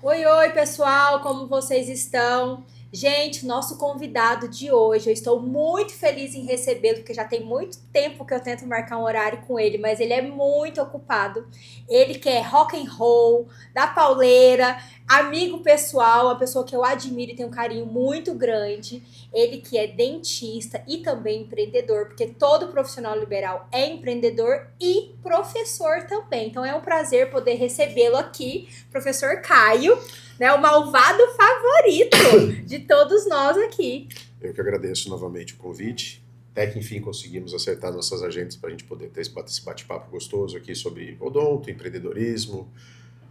Oi, oi, pessoal, como vocês estão? Gente, nosso convidado de hoje, eu estou muito feliz em recebê-lo, porque já tem muito tempo que eu tento marcar um horário com ele, mas ele é muito ocupado. Ele que é rock and roll, da pauleira, amigo pessoal, uma pessoa que eu admiro e tenho um carinho muito grande. Ele que é dentista e também empreendedor, porque todo profissional liberal é empreendedor e professor também. Então é um prazer poder recebê-lo aqui, professor Caio, né, o malvado favorito de todos nós aqui. Eu que agradeço novamente o convite. Até que enfim conseguimos acertar nossas agendas para a gente poder ter esse bate-papo gostoso aqui sobre odonto, empreendedorismo,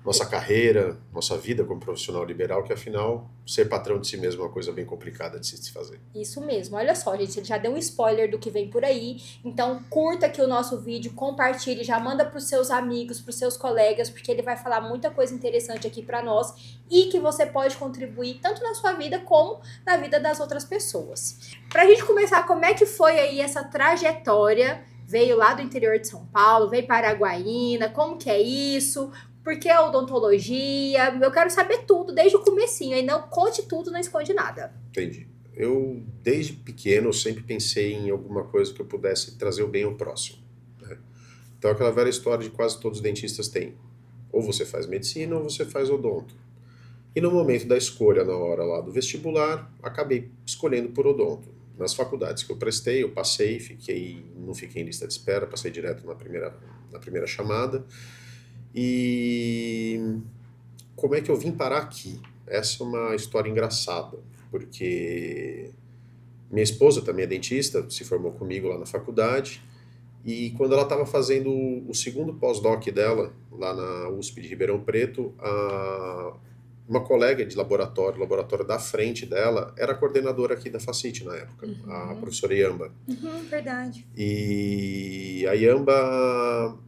nossa carreira, nossa vida como profissional liberal, que afinal, ser patrão de si mesmo é uma coisa bem complicada de se fazer. Isso mesmo, olha só, gente, ele já deu um spoiler do que vem por aí, então curta aqui o nosso vídeo, compartilhe, já manda para os seus amigos, para os seus colegas, porque ele vai falar muita coisa interessante aqui para nós e que você pode contribuir tanto na sua vida como na vida das outras pessoas. Para a gente começar, como é que foi aí essa trajetória? Veio lá do interior de São Paulo, veio para Araguaína, como que é isso? Por que a odontologia? Eu quero saber tudo desde o comecinho, aí não conte tudo, não esconde nada. Entendi. Eu, desde pequeno, sempre pensei em alguma coisa que eu pudesse trazer o bem ao próximo, né? Então, aquela velha história de quase todos os dentistas têm. Ou você faz medicina ou você faz odonto. E no momento da escolha, na hora lá do vestibular, acabei escolhendo por odonto. Nas faculdades que eu prestei, eu passei, não fiquei em lista de espera, passei direto na primeira chamada. E como é que eu vim parar aqui? Essa é uma história engraçada, porque minha esposa também é dentista, se formou comigo lá na faculdade, e quando ela estava fazendo o segundo pós-doc dela, lá na USP de Ribeirão Preto, uma colega de laboratório, o laboratório da frente dela, era coordenadora aqui da Facite na época, a professora Iamba. Verdade. E a Iamba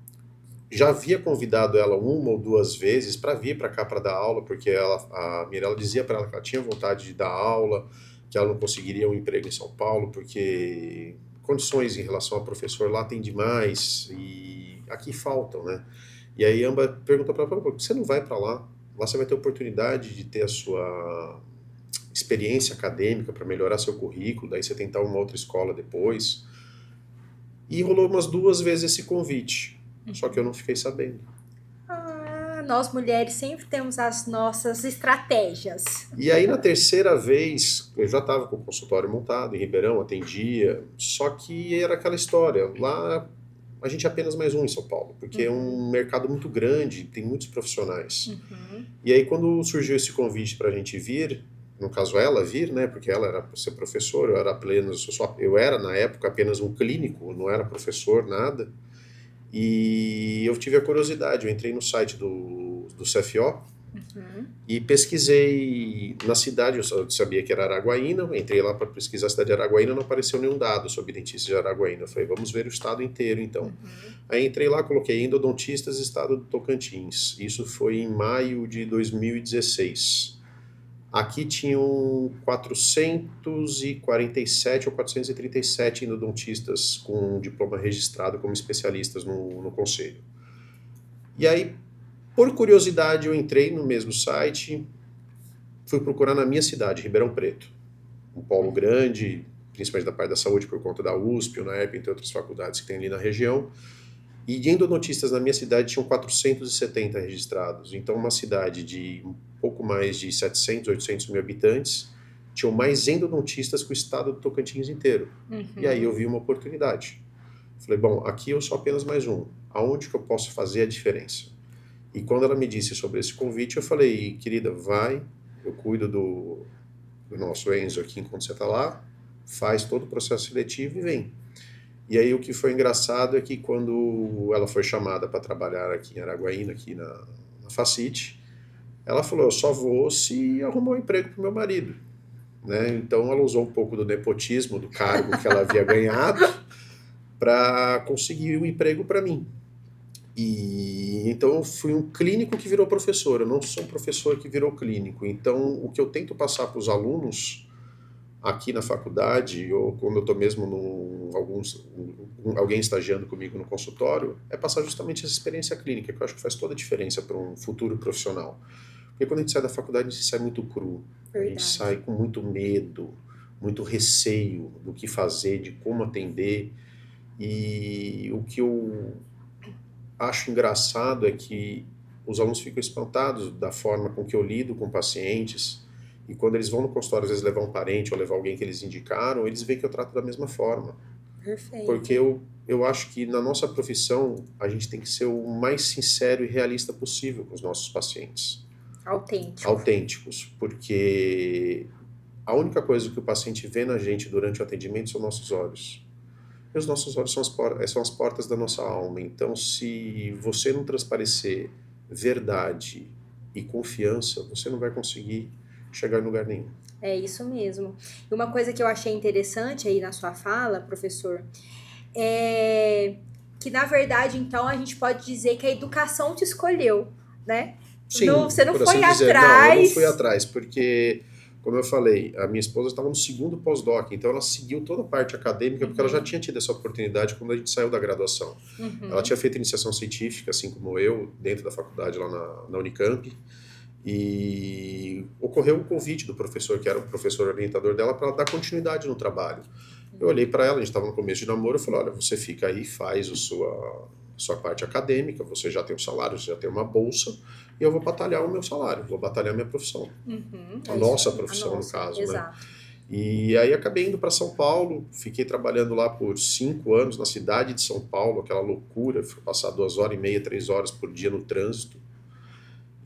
já havia convidado ela uma ou duas vezes para vir para cá para dar aula, porque a Mirella dizia para ela que ela tinha vontade de dar aula, que ela não conseguiria um emprego em São Paulo, porque condições em relação a professor lá tem demais e aqui faltam, né? E aí a Amba perguntou para ela, por que você não vai para lá? Lá você vai ter oportunidade de ter a sua experiência acadêmica para melhorar seu currículo, daí você tentar uma outra escola depois. E rolou umas duas vezes esse convite, só que eu não fiquei sabendo. Nós mulheres sempre temos as nossas estratégias. E aí na terceira vez, eu já estava com o consultório montado em Ribeirão, atendia, só que era aquela história, lá a gente é apenas mais um em São Paulo, porque é um mercado muito grande, tem muitos profissionais. E aí quando surgiu esse convite para a gente vir, no caso ela vir, né, porque ela era para ser professora, eu era na época apenas um clínico, não era professor, nada. E eu tive a curiosidade, eu entrei no site do CFO e pesquisei na cidade, eu sabia que era Araguaína, entrei lá para pesquisar a cidade de Araguaína, não apareceu nenhum dado sobre dentistas de Araguaína. Eu falei, vamos ver o estado inteiro então. Aí entrei lá, coloquei endodontistas estado do Tocantins. Isso foi em maio de 2016. Aqui tinham 447 ou 437 endodontistas com diploma registrado como especialistas no conselho. E aí, por curiosidade, eu entrei no mesmo site, fui procurar na minha cidade, Ribeirão Preto. Um polo grande, principalmente da parte da saúde por conta da USP, UNAEP, entre outras faculdades que tem ali na região. E de endodontistas na minha cidade tinham 470 registrados. Então, uma cidade de um pouco mais de 700, 800 mil habitantes, tinham mais endodontistas que o estado do Tocantins inteiro. E aí eu vi uma oportunidade. Falei, bom, aqui eu sou apenas mais um. Aonde que eu posso fazer a diferença? E quando ela me disse sobre esse convite, eu falei, querida, vai, eu cuido do nosso Enzo aqui enquanto você está lá, faz todo o processo seletivo e vem. E aí o que foi engraçado é que quando ela foi chamada para trabalhar aqui em Araguaína, aqui na Facite, ela falou, eu só vou se arrumar um emprego para o meu marido. Né? Então ela usou um pouco do nepotismo, do cargo que ela havia ganhado, para conseguir um emprego para mim. E então eu fui um clínico que virou professor, eu não sou um professor que virou clínico. Então o que eu tento passar para os alunos aqui na faculdade, ou quando eu estou mesmo alguém estagiando comigo no consultório, é passar justamente essa experiência clínica, que eu acho que faz toda a diferença para um futuro profissional. Porque quando a gente sai da faculdade, a gente sai muito cru. A gente Verdade. sai com muito medo, muito receio do que fazer, de como atender. E o que eu acho engraçado é que os alunos ficam espantados da forma com que eu lido com pacientes. E quando eles vão no consultório, às vezes levar um parente ou levar alguém que eles indicaram, eles veem que eu trato da mesma forma. Porque Perfeito. eu acho que na nossa profissão a gente tem que ser o mais sincero e realista possível com os nossos pacientes. Autêntico. Autênticos. Porque a única coisa que o paciente vê na gente durante o atendimento são nossos olhos. E os nossos olhos são as portas da nossa alma. Então, se você não transparecer verdade e confiança, você não vai conseguir chegar em lugar nenhum. É isso mesmo. E uma coisa que eu achei interessante aí na sua fala, professor, é que na verdade, então, a gente pode dizer que a educação te escolheu, né? Sim, Você não por assim foi dizer. Não, eu não atrás. fui atrás, porque, como eu falei, a minha esposa estava no segundo pós-doc, então ela seguiu toda a parte acadêmica, porque ela já tinha tido essa oportunidade quando a gente saiu da graduação. Ela tinha feito iniciação científica, assim como eu, dentro da faculdade lá na Unicamp, e ocorreu um convite do professor, que era o professor orientador dela, para ela dar continuidade no trabalho. Eu olhei para ela, a gente estava no começo de namoro, eu falei, olha, você fica aí, faz a sua parte acadêmica, você já tem um salário, você já tem uma bolsa, e eu vou batalhar o meu salário, vou batalhar a minha profissão. A nossa profissão, no caso, exato. né? E aí acabei indo para São Paulo, fiquei trabalhando lá por 5 anos, na cidade de São Paulo, aquela loucura, passar 2h30, 3 horas por dia no trânsito.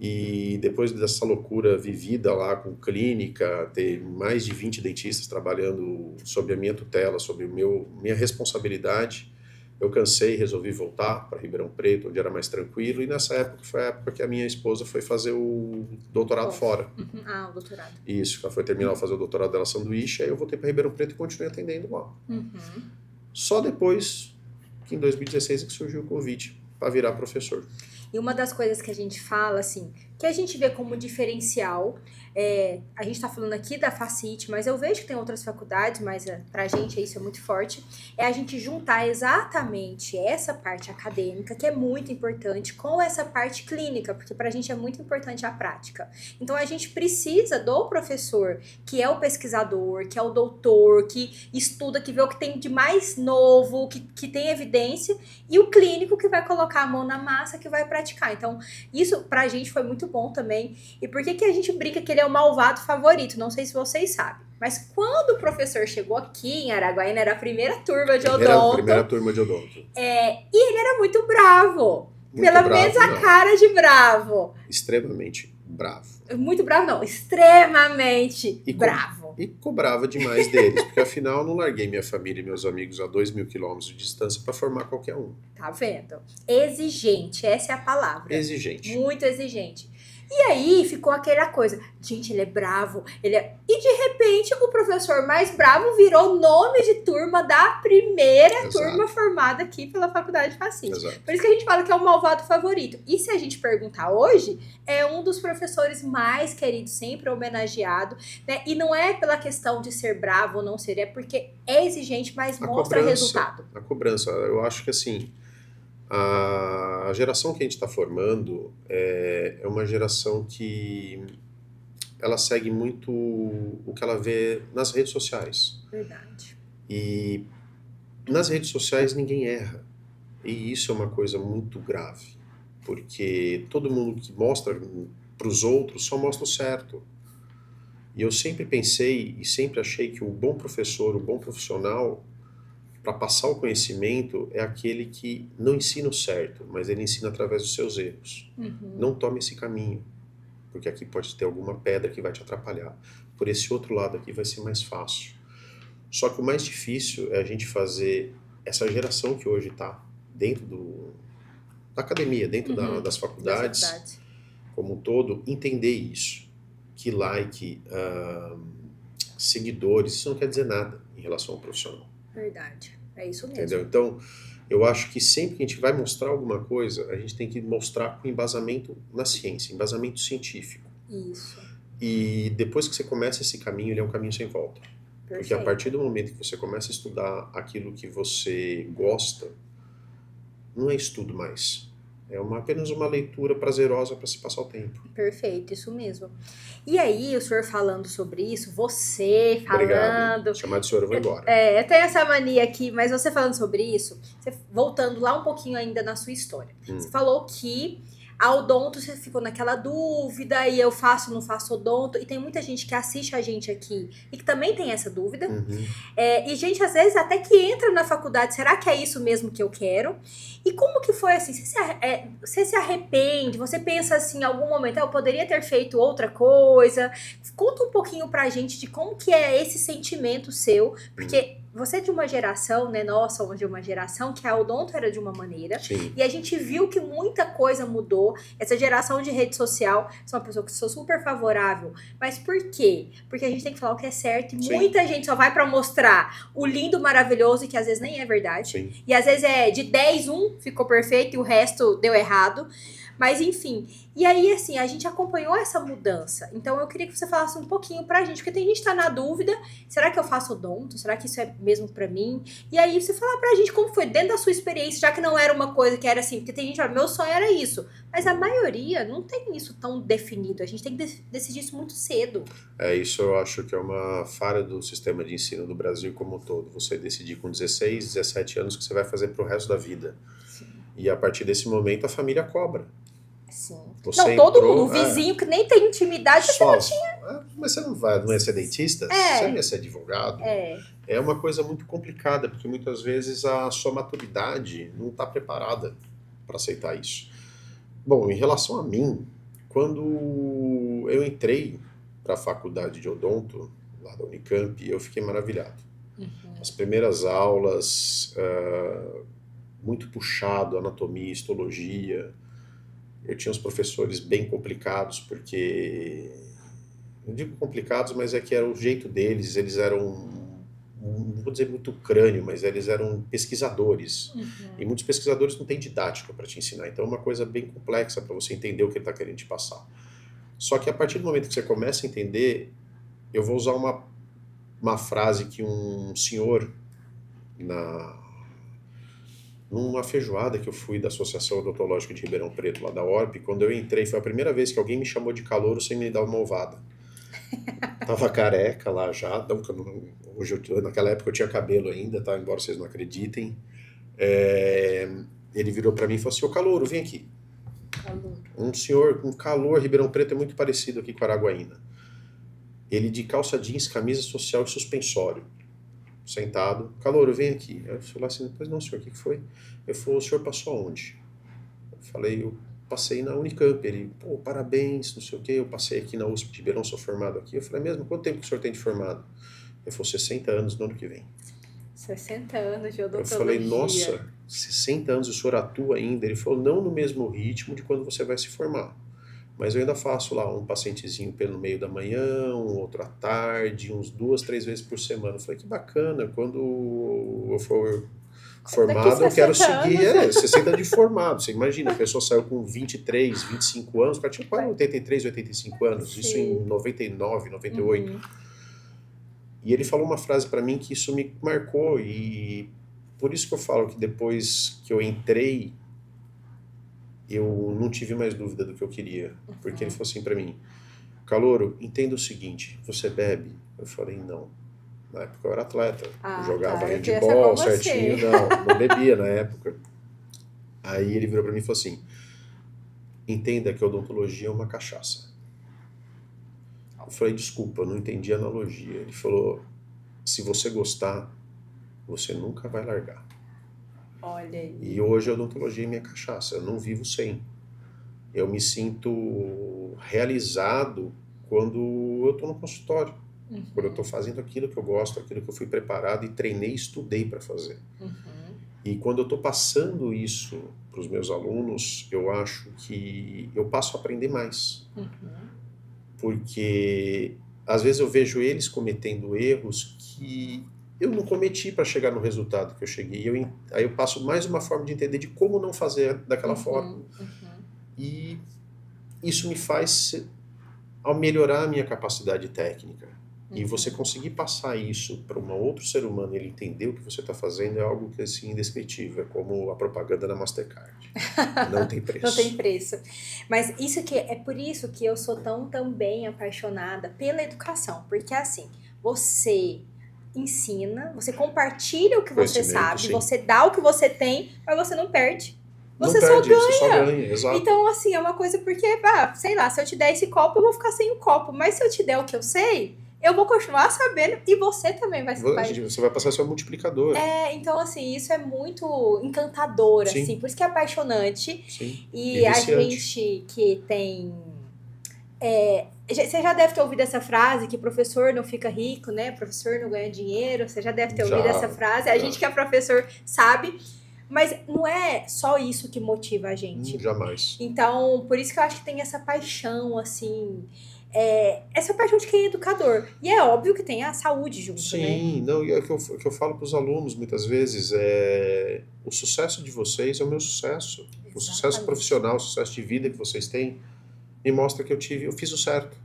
E depois dessa loucura vivida lá com clínica, ter mais de 20 dentistas trabalhando sob a minha tutela, sob minha responsabilidade, eu cansei e resolvi voltar para Ribeirão Preto, onde era mais tranquilo, e nessa época foi a época que a minha esposa foi fazer o doutorado fora. Ah, o doutorado. Isso, ela foi terminar de fazer o doutorado dela sanduíche, aí eu voltei para Ribeirão Preto e continuei atendendo lá. Só depois, que em 2016, que surgiu o convite para virar professor. E uma das coisas que a gente fala, assim, que a gente vê como diferencial, a gente tá falando aqui da Facite, mas eu vejo que tem outras faculdades, mas pra gente isso é muito forte, é a gente juntar exatamente essa parte acadêmica, que é muito importante, com essa parte clínica, porque pra gente é muito importante a prática. Então a gente precisa do professor, que é o pesquisador, que é o doutor, que estuda, que vê o que tem de mais novo, que tem evidência, e o clínico que vai colocar a mão na massa, que vai praticar. Então, isso pra gente foi muito bom também. E por que a gente brinca que ele é o malvado favorito? Não sei se vocês sabem. Mas quando o professor chegou aqui em Araguaína, era a primeira turma de odonto. Primeira turma de odonto. E ele era muito bravo. Muito Pelo bravo, menos a não. cara de bravo. Extremamente bravo. Muito bravo, não. Extremamente bravo. E cobrava demais deles, porque afinal eu não larguei minha família e meus amigos a 2.000 quilômetros de distância para formar qualquer um. Tá vendo? Exigente, essa é a palavra. Exigente. Muito exigente. E aí ficou aquela coisa, gente, ele é bravo, E de repente o professor mais bravo virou nome de turma da primeira turma formada aqui pela Faculdade de Facite. Por isso que a gente fala que é o malvado favorito. E se a gente perguntar hoje, é um dos professores mais queridos, sempre homenageado, né? E não é pela questão de ser bravo ou não ser, é porque é exigente, mas mostra resultado. A cobrança, eu acho que assim, a geração que a gente está formando é uma geração que ela segue muito o que ela vê nas redes sociais. Verdade. E nas redes sociais ninguém erra. E isso é uma coisa muito grave. Porque todo mundo que mostra para os outros só mostra o certo. E eu sempre pensei e sempre achei que o bom professor, o bom profissional, para passar o conhecimento, é aquele que não ensina o certo, mas ele ensina através dos seus erros. Não tome esse caminho, porque aqui pode ter alguma pedra que vai te atrapalhar. Por esse outro lado aqui vai ser mais fácil. Só que o mais difícil é a gente fazer essa geração que hoje está dentro da academia, dentro das faculdades, como um todo, entender isso. Que like, seguidores, isso não quer dizer nada em relação ao profissional. Verdade, é isso mesmo. Entendeu? Então, eu acho que sempre que a gente vai mostrar alguma coisa, a gente tem que mostrar com embasamento na ciência, embasamento científico. Isso. E depois que você começa esse caminho, ele é um caminho sem volta. Perfeito. Porque a partir do momento que você começa a estudar aquilo que você gosta, não é estudo mais. É apenas uma leitura prazerosa para se passar o tempo. Perfeito, isso mesmo. E aí, o senhor falando sobre isso, você Obrigado, hein? falando. Chamar de senhor, eu vou embora. Eu tenho essa mania aqui, mas você falando sobre isso, voltando lá um pouquinho ainda na sua história. Você falou que a odonto você ficou naquela dúvida, e eu faço, não faço odonto, e tem muita gente que assiste a gente aqui e que também tem essa dúvida. E gente, às vezes, até que entra na faculdade, será que é isso mesmo que eu quero? E como que foi assim? Você se arrepende? Você pensa assim, em algum momento, eu poderia ter feito outra coisa? Conta um pouquinho pra gente de como que é esse sentimento seu, porque você é de uma geração, né? Nós somos de uma geração que a odonto era de uma maneira. Sim. E a gente viu que muita coisa mudou. Essa geração de rede social, sou uma pessoa que sou super favorável. Mas por quê? Porque a gente tem que falar o que é certo. E muita gente só vai pra mostrar o lindo, maravilhoso, e que às vezes nem é verdade. Sim. E às vezes é de 10, um ficou perfeito e o resto deu errado. Mas enfim, e aí assim, a gente acompanhou essa mudança. Então eu queria que você falasse um pouquinho pra gente, porque tem gente que tá na dúvida, será que eu faço odonto? Será que isso é mesmo pra mim? E aí você falar pra gente como foi dentro da sua experiência, já que não era uma coisa que era assim, porque tem gente, ó, meu sonho era isso. Mas a maioria não tem isso tão definido, a gente tem que decidir isso muito cedo. Isso eu acho que é uma falha do sistema de ensino do Brasil como um todo. Você decidir com 16, 17 anos o que você vai fazer pro resto da vida. Sim. E a partir desse momento a família cobra. Sim. Você não, todo entrou, mundo, o vizinho que nem tem intimidade, você não tinha. Mas você não ia ser dentista? Você não ia ser advogado? É uma coisa muito complicada, porque muitas vezes a sua maturidade não está preparada para aceitar isso. Bom, em relação a mim, quando eu entrei para a faculdade de odonto, lá da Unicamp, eu fiquei maravilhado. As primeiras aulas, muito puxado, anatomia, histologia. Eu tinha uns professores bem complicados, porque... Não digo complicados, mas é que era o jeito deles. Eles eram, não vou dizer muito crânio, mas eles eram pesquisadores. E muitos pesquisadores não têm didática para te ensinar. Então é uma coisa bem complexa para você entender o que ele está querendo te passar. Só que a partir do momento que você começa a entender, eu vou usar uma frase que um senhor, numa feijoada que eu fui da Associação Odontológica de Ribeirão Preto, lá da ORP, quando eu entrei, foi a primeira vez que alguém me chamou de calouro sem me dar uma ovada. Tava careca lá já, não, naquela época eu tinha cabelo ainda, tá? Embora vocês não acreditem. Ele virou para mim e falou assim, ô calouro, vem aqui. Calouro. Um senhor com calor, Ribeirão Preto é muito parecido aqui com Araguaína. Ele de calça jeans, camisa social e suspensório. Sentado, calouro, vem aqui. Eu falei assim, pois não, senhor, o que foi? Ele falou, o senhor passou aonde? Eu falei, eu passei na Unicamp. Ele, pô, parabéns, não sei o quê, eu passei aqui na USP de Ribeirão, sou formado aqui. Eu falei, mesmo, quanto tempo que o senhor tem de formado? Ele falou, 60 anos no ano que vem. 60 anos de odontologia. Eu falei, nossa, 60 anos o senhor atua ainda? Ele falou, não no mesmo ritmo de quando você vai se formar. Mas eu ainda faço lá um pacientezinho pelo meio da manhã, um outro à tarde, uns 2, 3 vezes por semana. Eu falei, que bacana, quando eu for formado, eu quero seguir 60 de formado. Você imagina, a pessoa saiu com 23, 25 anos, o cara tinha quase 83, 85 anos, isso em 99, 98. E ele falou uma frase para mim que isso me marcou, e por isso que eu falo que depois que eu entrei, eu não tive mais dúvida do que eu queria. Porque ele falou assim pra mim, calouro, entenda o seguinte, você bebe? Eu falei, não. Na época eu era atleta, eu jogava handball certinho, não bebia na época. Aí ele virou pra mim e falou assim, entenda que a odontologia é uma cachaça. Eu falei, desculpa, eu não entendi a analogia. Ele falou, se você gostar, você nunca vai largar. Olha aí. E hoje a odontologia é minha cachaça, eu não vivo sem. Eu me sinto realizado quando eu estou no consultório, quando eu estou fazendo aquilo que eu gosto, aquilo que eu fui preparado e treinei e estudei para fazer. E quando eu estou passando isso para os meus alunos, eu acho que eu passo a aprender mais. Porque às vezes eu vejo eles cometendo erros que eu não cometi para chegar no resultado que eu cheguei. Aí eu passo mais uma forma de entender de como não fazer daquela forma. E isso me faz, ao melhorar a minha capacidade técnica, E você conseguir passar isso para um outro ser humano e ele entender o que você está fazendo é algo que é assim, indescritível, é como a propaganda da Mastercard. Não tem preço. Não tem preço. Mas isso que é por isso que eu sou tão também apaixonada pela educação, porque assim, você ensina, você compartilha o que você sabe, sim. você dá o que você tem, mas você não perde. Você não só perde, ganha. você só ganha, exato. Então, assim, é uma coisa porque, sei lá, se eu te der esse copo, eu vou ficar sem o copo. Mas se eu te der o que eu sei, eu vou continuar sabendo e você também vai saber. Você vai passar a ser um multiplicador. Então, assim, isso é muito encantador, Sim. assim, por isso que é apaixonante. Sim. E a gente que tem... você já deve ter ouvido essa frase, que professor não fica rico, né? Professor não ganha dinheiro. Você já deve ter ouvido essa frase. A gente que é professor sabe. Mas não é só isso que motiva a gente. Jamais. Então, por isso que eu acho que tem essa paixão, assim... essa paixão de quem é educador. E é óbvio que tem a saúde junto, né? Sim, não, e é o que eu falo para os alunos muitas vezes, o sucesso de vocês é o meu sucesso. Exatamente. O sucesso profissional, o sucesso de vida que vocês têm, me mostra que eu fiz o certo.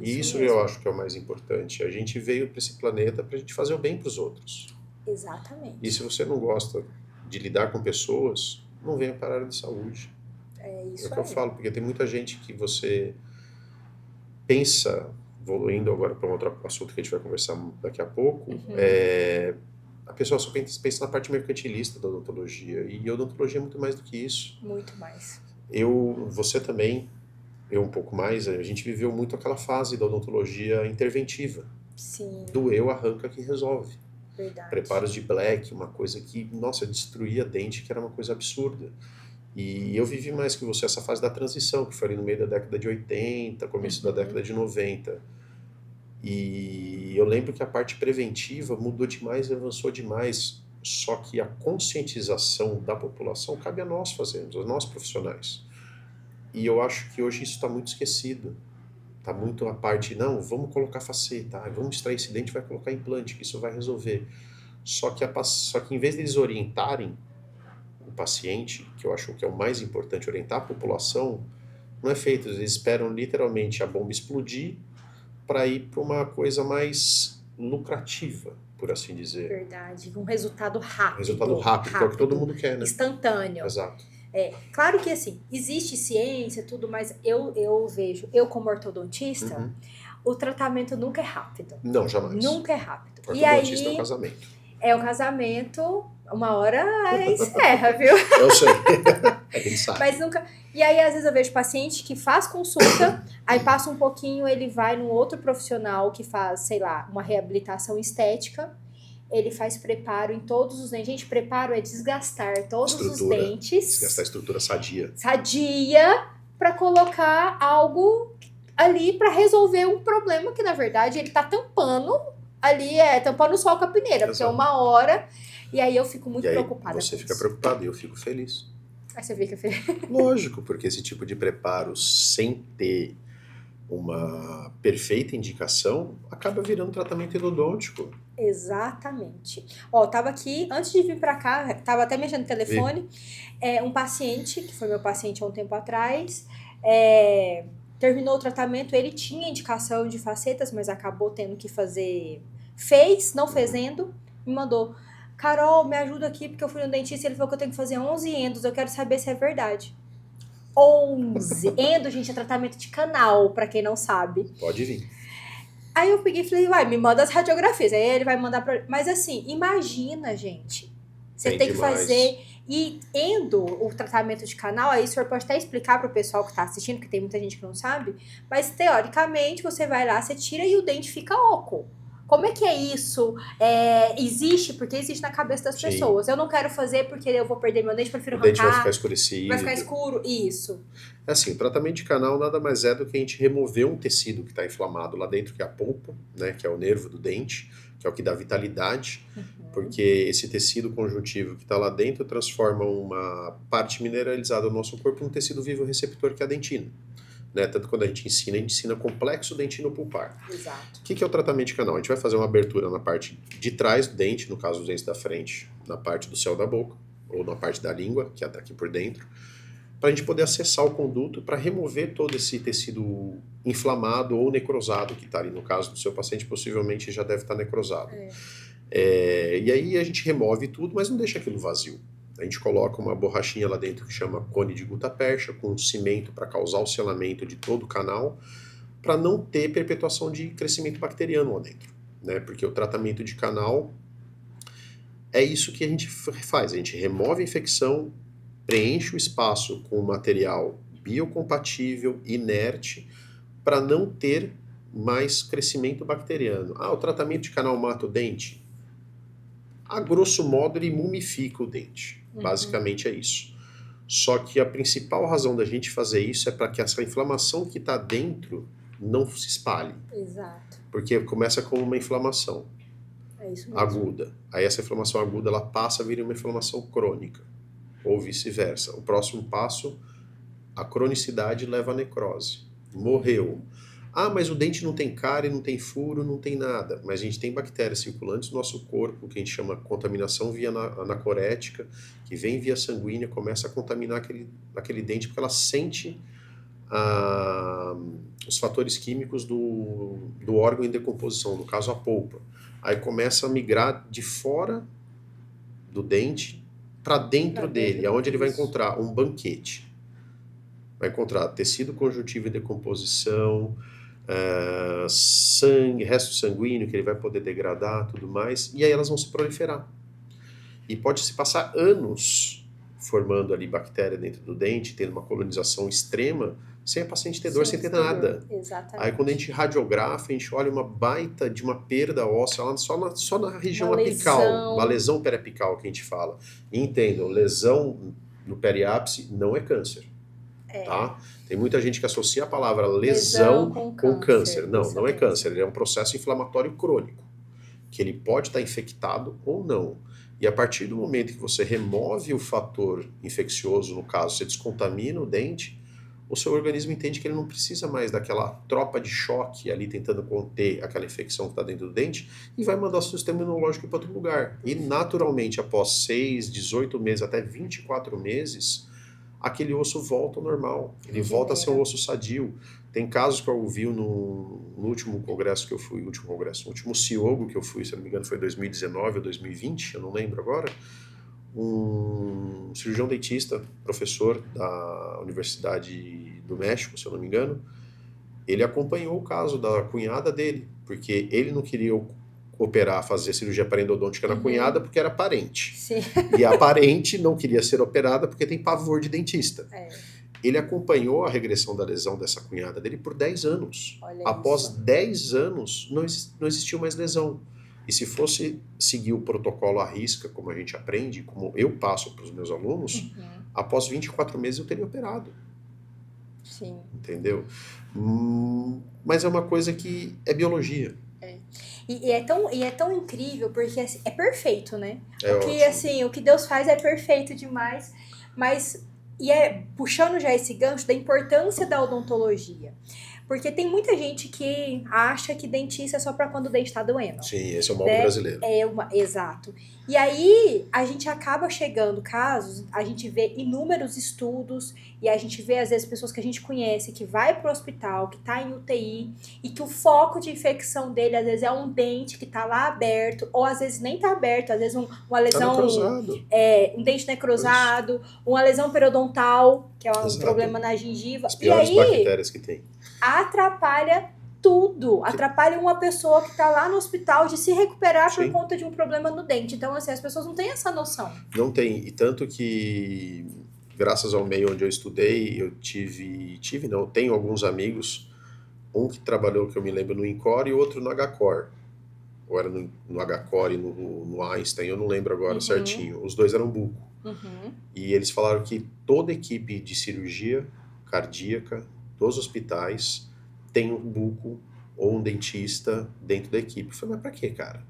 E isso eu acho que é o mais importante. A gente veio para esse planeta para a gente fazer o bem para os outros. Exatamente. E se você não gosta de lidar com pessoas, não venha para a área de saúde. É isso É o que eu falo, porque tem muita gente que você pensa, evoluindo agora para um outro assunto que a gente vai conversar daqui a pouco, a pessoa só pensa na parte mercantilista da odontologia, e a odontologia é muito mais do que isso. Muito mais. Você também, eu um pouco mais, a gente viveu muito aquela fase da odontologia interventiva. Sim. Doeu, arranca que resolve. Verdade. Preparos de black, uma coisa que, nossa, destruía dente, que era uma coisa absurda. E eu vivi mais que você essa fase da transição, que foi ali no meio da década de 80, começo da década de 90. E eu lembro que a parte preventiva mudou demais e avançou demais. Só que a conscientização da população cabe a nós fazermos, a nós profissionais. E eu acho que hoje isso está muito esquecido. Está muito a parte, não, vamos colocar faceta, vamos extrair esse dente e vai colocar implante, que isso vai resolver. Só que em vez deles orientarem o paciente, que eu acho que é o mais importante, orientar a população, não é feito. Eles esperam literalmente a bomba explodir para ir para uma coisa mais lucrativa, por assim dizer. Verdade, um resultado rápido. Resultado rápido, que é o que todo mundo quer, né? Instantâneo. Exato. Claro que assim, existe ciência e tudo, mas eu vejo, eu como ortodontista, o tratamento nunca é rápido. Não, jamais. Nunca é rápido. E aí, é o casamento. É o casamento, uma hora encerra, viu? Eu sei. A gente sabe. Mas nunca... E aí, às vezes, eu vejo paciente que faz consulta, aí passa um pouquinho, ele vai num outro profissional que faz, sei lá, uma reabilitação estética, ele faz preparo em todos os dentes. Gente, preparo é desgastar todos os dentes. Desgastar a estrutura sadia. Sadia, para colocar algo ali para resolver um problema que, na verdade, ele tá tampando ali, tampando o sol com a peneira. Exato. Porque é uma hora, e aí eu fico muito preocupada. Você fica preocupado e eu fico feliz. Aí você fica feliz. Lógico, porque esse tipo de preparo sem ter uma perfeita indicação acaba virando tratamento endodôntico. Exatamente. Tava aqui, antes de vir pra cá, tava até mexendo no telefone, um paciente, que foi meu paciente há um tempo atrás, terminou o tratamento, ele tinha indicação de facetas, mas acabou tendo que fazer, não fazendo, me mandou, Carol, me ajuda aqui, porque eu fui no dentista e ele falou que eu tenho que fazer 11 endos, eu quero saber se é verdade. 11 endo, gente, é tratamento de canal, pra quem não sabe. Pode vir. Aí eu peguei e falei, me manda as radiografias. Aí ele vai mandar pra... Mas assim, imagina, gente. Você tem que fazer... E o tratamento de canal, aí o senhor pode até explicar pro pessoal que tá assistindo, que tem muita gente que não sabe, mas teoricamente você vai lá, você tira e o dente fica oco. Como é que é isso? Existe, porque existe na cabeça das pessoas. Eu não quero fazer porque eu vou perder meu dente, prefiro arrancar. O dente vai ficar escurecido. Vai ficar escuro, isso. Assim, o tratamento de canal nada mais é do que a gente remover um tecido que está inflamado lá dentro, que é a polpa, né, que é o nervo do dente, que é o que dá vitalidade, porque esse tecido conjuntivo que está lá dentro transforma uma parte mineralizada do nosso corpo num tecido vivo receptor, que é a dentina. Né? Tanto quando a gente ensina complexo dentino pulpar. Exato. O que é o tratamento de canal? A gente vai fazer uma abertura na parte de trás do dente, no caso os dentes da frente, na parte do céu da boca, ou na parte da língua, que é daqui por dentro, para a gente poder acessar o conduto para remover todo esse tecido inflamado ou necrosado que está ali. No caso do seu paciente, possivelmente já deve estar necrosado. E aí a gente remove tudo, mas não deixa aquilo vazio. A gente coloca uma borrachinha lá dentro que chama cone de gutta-percha, com cimento para causar o selamento de todo o canal, para não ter perpetuação de crescimento bacteriano lá dentro, né? Porque o tratamento de canal é isso que a gente faz. A gente remove a infecção, preenche o espaço com material biocompatível, inerte, para não ter mais crescimento bacteriano. O tratamento de canal mata o dente? A grosso modo, ele mumifica o dente. Basicamente é isso. Só que a principal razão da gente fazer isso é para que essa inflamação que está dentro não se espalhe. Exato. Porque começa com uma inflamação aguda. Aí essa inflamação aguda ela passa a vir uma inflamação crônica. Ou vice-versa. O próximo passo, a cronicidade leva à necrose. Morreu. Mas o dente não tem cárie, não tem furo, não tem nada. Mas a gente tem bactérias circulantes no nosso corpo, que a gente chama contaminação via anacorética, que vem via sanguínea, começa a contaminar aquele dente, porque ela sente os fatores químicos do órgão em decomposição, no caso a polpa. Aí começa a migrar de fora do dente para dentro dele, onde ele vai encontrar um banquete. Vai encontrar tecido conjuntivo em decomposição, sangue, resto sanguíneo que ele vai poder degradar, tudo mais, e aí elas vão se proliferar. E pode-se passar anos formando ali bactéria dentro do dente, tendo uma colonização extrema, sem a paciente ter dor, sem ter nada. Exatamente. Aí quando a gente radiografa, a gente olha uma baita de uma perda óssea lá só na região apical, uma lesão periapical que a gente fala. E entendam, lesão no periápice não é câncer. Tá? Tem muita gente que associa a palavra lesão com câncer. Não é câncer, ele é um processo inflamatório crônico, que ele pode estar infectado ou não. E a partir do momento que você remove o fator infeccioso, no caso, você descontamina o dente, o seu organismo entende que ele não precisa mais daquela tropa de choque ali tentando conter aquela infecção que está dentro do dente e vai mandar o sistema imunológico para outro lugar. E naturalmente, após 6, 18 meses, até 24 meses, aquele osso volta ao normal. Ele volta a ser um osso sadio. Tem casos que eu ouvi no último congresso que eu fui, no último CIOGO que eu fui, se não me engano foi 2019 ou 2020, eu não lembro agora, um cirurgião dentista, professor da Universidade do México, se eu não me engano, ele acompanhou o caso da cunhada dele, porque ele não queria operar, fazer cirurgia parendodôntica na cunhada porque era parente. Sim. E a parente não queria ser operada porque tem pavor de dentista. Ele acompanhou a regressão da lesão dessa cunhada dele por 10 anos. Após 10 anos, não existiu mais lesão. E se fosse seguir o protocolo à risca, como a gente aprende, como eu passo para os meus alunos, após 24 meses eu teria operado. Sim. Entendeu? Mas é uma coisa que é biologia. E é tão incrível, porque assim, é perfeito, né? Ótimo. O que Deus faz é perfeito demais, mas puxando já esse gancho da importância da odontologia. Porque tem muita gente que acha que dentista é só para quando o dente está doendo. Sim, esse é o mal brasileiro. Exato. E aí, a gente acaba chegando casos, a gente vê inúmeros estudos, e a gente vê, às vezes, pessoas que a gente conhece, que vai pro hospital, que tá em UTI, e que o foco de infecção dele, às vezes, é um dente que tá lá aberto, ou às vezes nem tá aberto, às vezes uma lesão... um dente necrosado, uma lesão periodontal, que é um problema na gengiva. As piores bactérias que tem. Atrapalha tudo. Atrapalha uma pessoa que está lá no hospital de se recuperar por conta de um problema no dente. Então, assim, as pessoas não têm essa noção. Não tem. E tanto que, graças ao meio onde eu estudei, eu tenho alguns amigos, um que trabalhou, que eu me lembro, no INCOR e outro no HCOR. Ou era no HCOR e no Einstein, eu não lembro agora certinho. Os dois eram buco. E eles falaram que toda equipe de cirurgia cardíaca dos hospitais tem um buco ou um dentista dentro da equipe. Eu falei, mas pra quê, cara?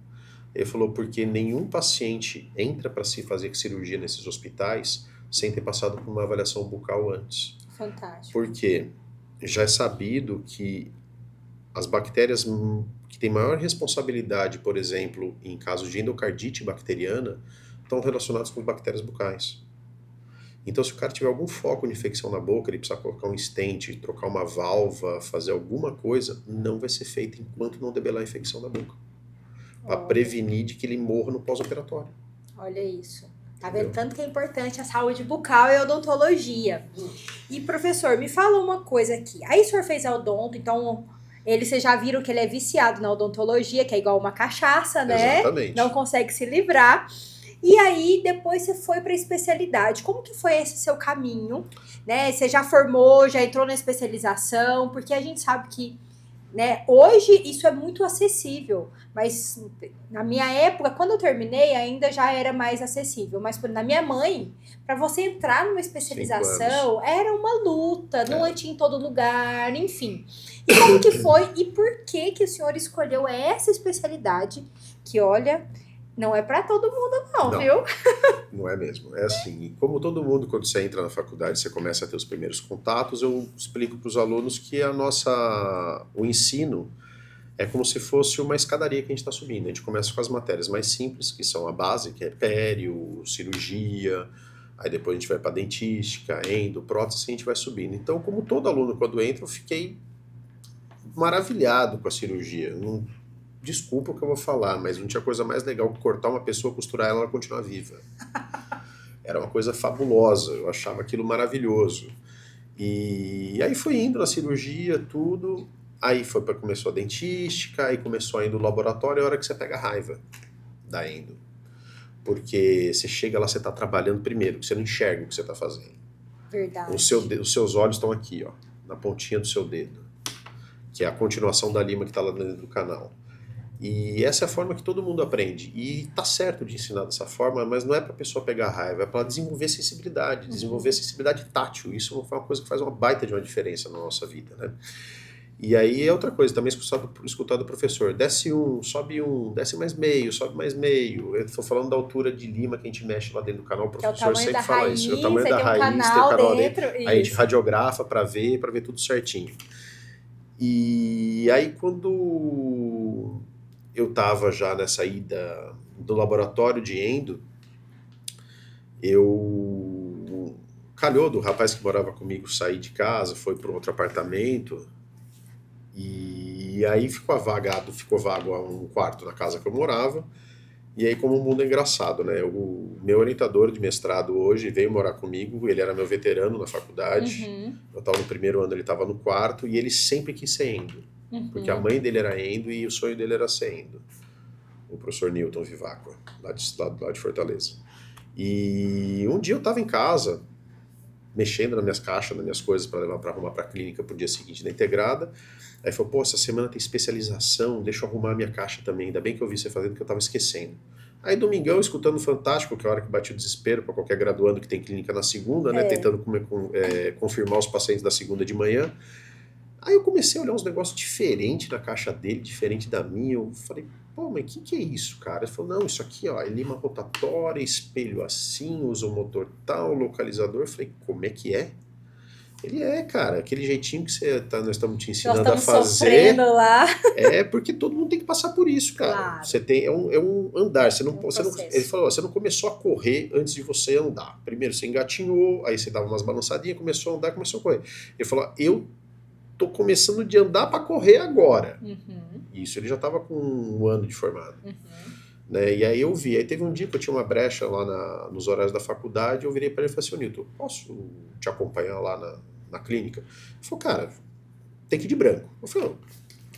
Ele falou, porque nenhum paciente entra para se fazer cirurgia nesses hospitais sem ter passado por uma avaliação bucal antes. Fantástico. Porque já é sabido que as bactérias que têm maior responsabilidade, por exemplo, em casos de endocardite bacteriana, estão relacionadas com bactérias bucais. Então, se o cara tiver algum foco de infecção na boca, ele precisar colocar um stent, trocar uma válvula, fazer alguma coisa, não vai ser feito enquanto não debelar a infecção da boca. Para prevenir de que ele morra no pós-operatório. Olha isso. Tá vendo tanto que é importante a saúde bucal e a odontologia. E, professor, me fala uma coisa aqui. Aí o senhor fez a odonto, então vocês já viram que ele é viciado na odontologia, que é igual uma cachaça, né? Exatamente. Não consegue se livrar. E aí, depois você foi para especialidade. Como que foi esse seu caminho? Né? Você já formou, já entrou na especialização? Porque a gente sabe que, né, hoje isso é muito acessível, mas na minha época, quando eu terminei, ainda já era mais acessível. Mas na minha mãe, para você entrar numa especialização, era uma luta, não tinha em todo lugar, enfim. E como que foi e por que o senhor escolheu essa especialidade? Que, olha, não é para todo mundo não, viu? Não é mesmo. É assim, como todo mundo, quando você entra na faculdade, você começa a ter os primeiros contatos, eu explico para os alunos que o ensino é como se fosse uma escadaria que a gente está subindo. A gente começa com as matérias mais simples, que são a base, que é pério, cirurgia, aí depois a gente vai para dentística, endo, prótese, e a gente vai subindo. Então, como todo aluno, quando entra, eu fiquei maravilhado com a cirurgia. Desculpa o que eu vou falar, mas não tinha coisa mais legal que cortar uma pessoa, costurar ela continuar viva. Era uma coisa fabulosa, eu achava aquilo maravilhoso. E aí foi indo na cirurgia, tudo, aí começou a dentística, aí começou a endo no laboratório, é a hora que você pega raiva da endo. Porque você chega lá, você está trabalhando primeiro, você não enxerga o que você está fazendo. Verdade. Os seus olhos estão aqui, ó, na pontinha do seu dedo, que é a continuação da lima que está lá dentro do canal. E essa é a forma que todo mundo aprende. E tá certo de ensinar dessa forma, mas não é para a pessoa pegar raiva, é para desenvolver sensibilidade, desenvolver sensibilidade tátil. Isso é uma coisa que faz uma baita de uma diferença na nossa vida, né? E aí é outra coisa, também escutar do professor, desce desce mais meio, sobe mais meio. Eu estou falando da altura de lima que a gente mexe lá dentro do canal, o professor sempre fala isso. É o tamanho da raiz, tem o canal dentro. Aí a gente radiografa para ver tudo certinho. E aí quando eu estava já nessa ida do laboratório de endo, calhou do rapaz que morava comigo sair de casa, foi para outro apartamento, e aí ficou vago um quarto na casa que eu morava, e aí como o mundo é engraçado, né? O meu orientador de mestrado hoje veio morar comigo, ele era meu veterano na faculdade, eu estava no primeiro ano, ele estava no quarto, e ele sempre quis ser endo. Porque a mãe dele era endo e o sonho dele era ser endo. O professor Newton Vivacqua, lá de Fortaleza. E um dia eu estava em casa, mexendo nas minhas caixas, nas minhas coisas para levar para arrumar para a clínica pro dia seguinte da integrada. Aí falou, pô, essa semana tem especialização, deixa eu arrumar a minha caixa também. Ainda bem que eu vi você fazendo, que eu estava esquecendo. Aí domingão, escutando Fantástico, que é a hora que bati o desespero para qualquer graduando que tem clínica na segunda, né? Tentando confirmar os pacientes da segunda de manhã. Aí eu comecei a olhar uns negócios diferentes na caixa dele, diferente da minha. Eu falei, pô, mas o que é isso, cara? Ele falou, não, isso aqui, ó, é lima rotatória, espelho assim, usa o motor tal, localizador. Eu falei, como é que é? Ele cara, aquele jeitinho que nós estamos te ensinando a fazer. Sofrendo lá. Porque todo mundo tem que passar por isso, cara. Claro. Você tem, é um andar. Ele falou, você não começou a correr antes de você andar. Primeiro você engatinhou, aí você dava umas balançadinhas, começou a andar, começou a correr. Ele falou, eu tô começando de andar para correr agora. Isso ele já estava com 1 ano de formado. Né? E aí eu vi, aí teve um dia que eu tinha uma brecha lá nos horários da faculdade, eu virei para ele e falei assim, Nilton, posso te acompanhar lá na clínica? Ele falou, cara, tem que ir de branco. Eu falei,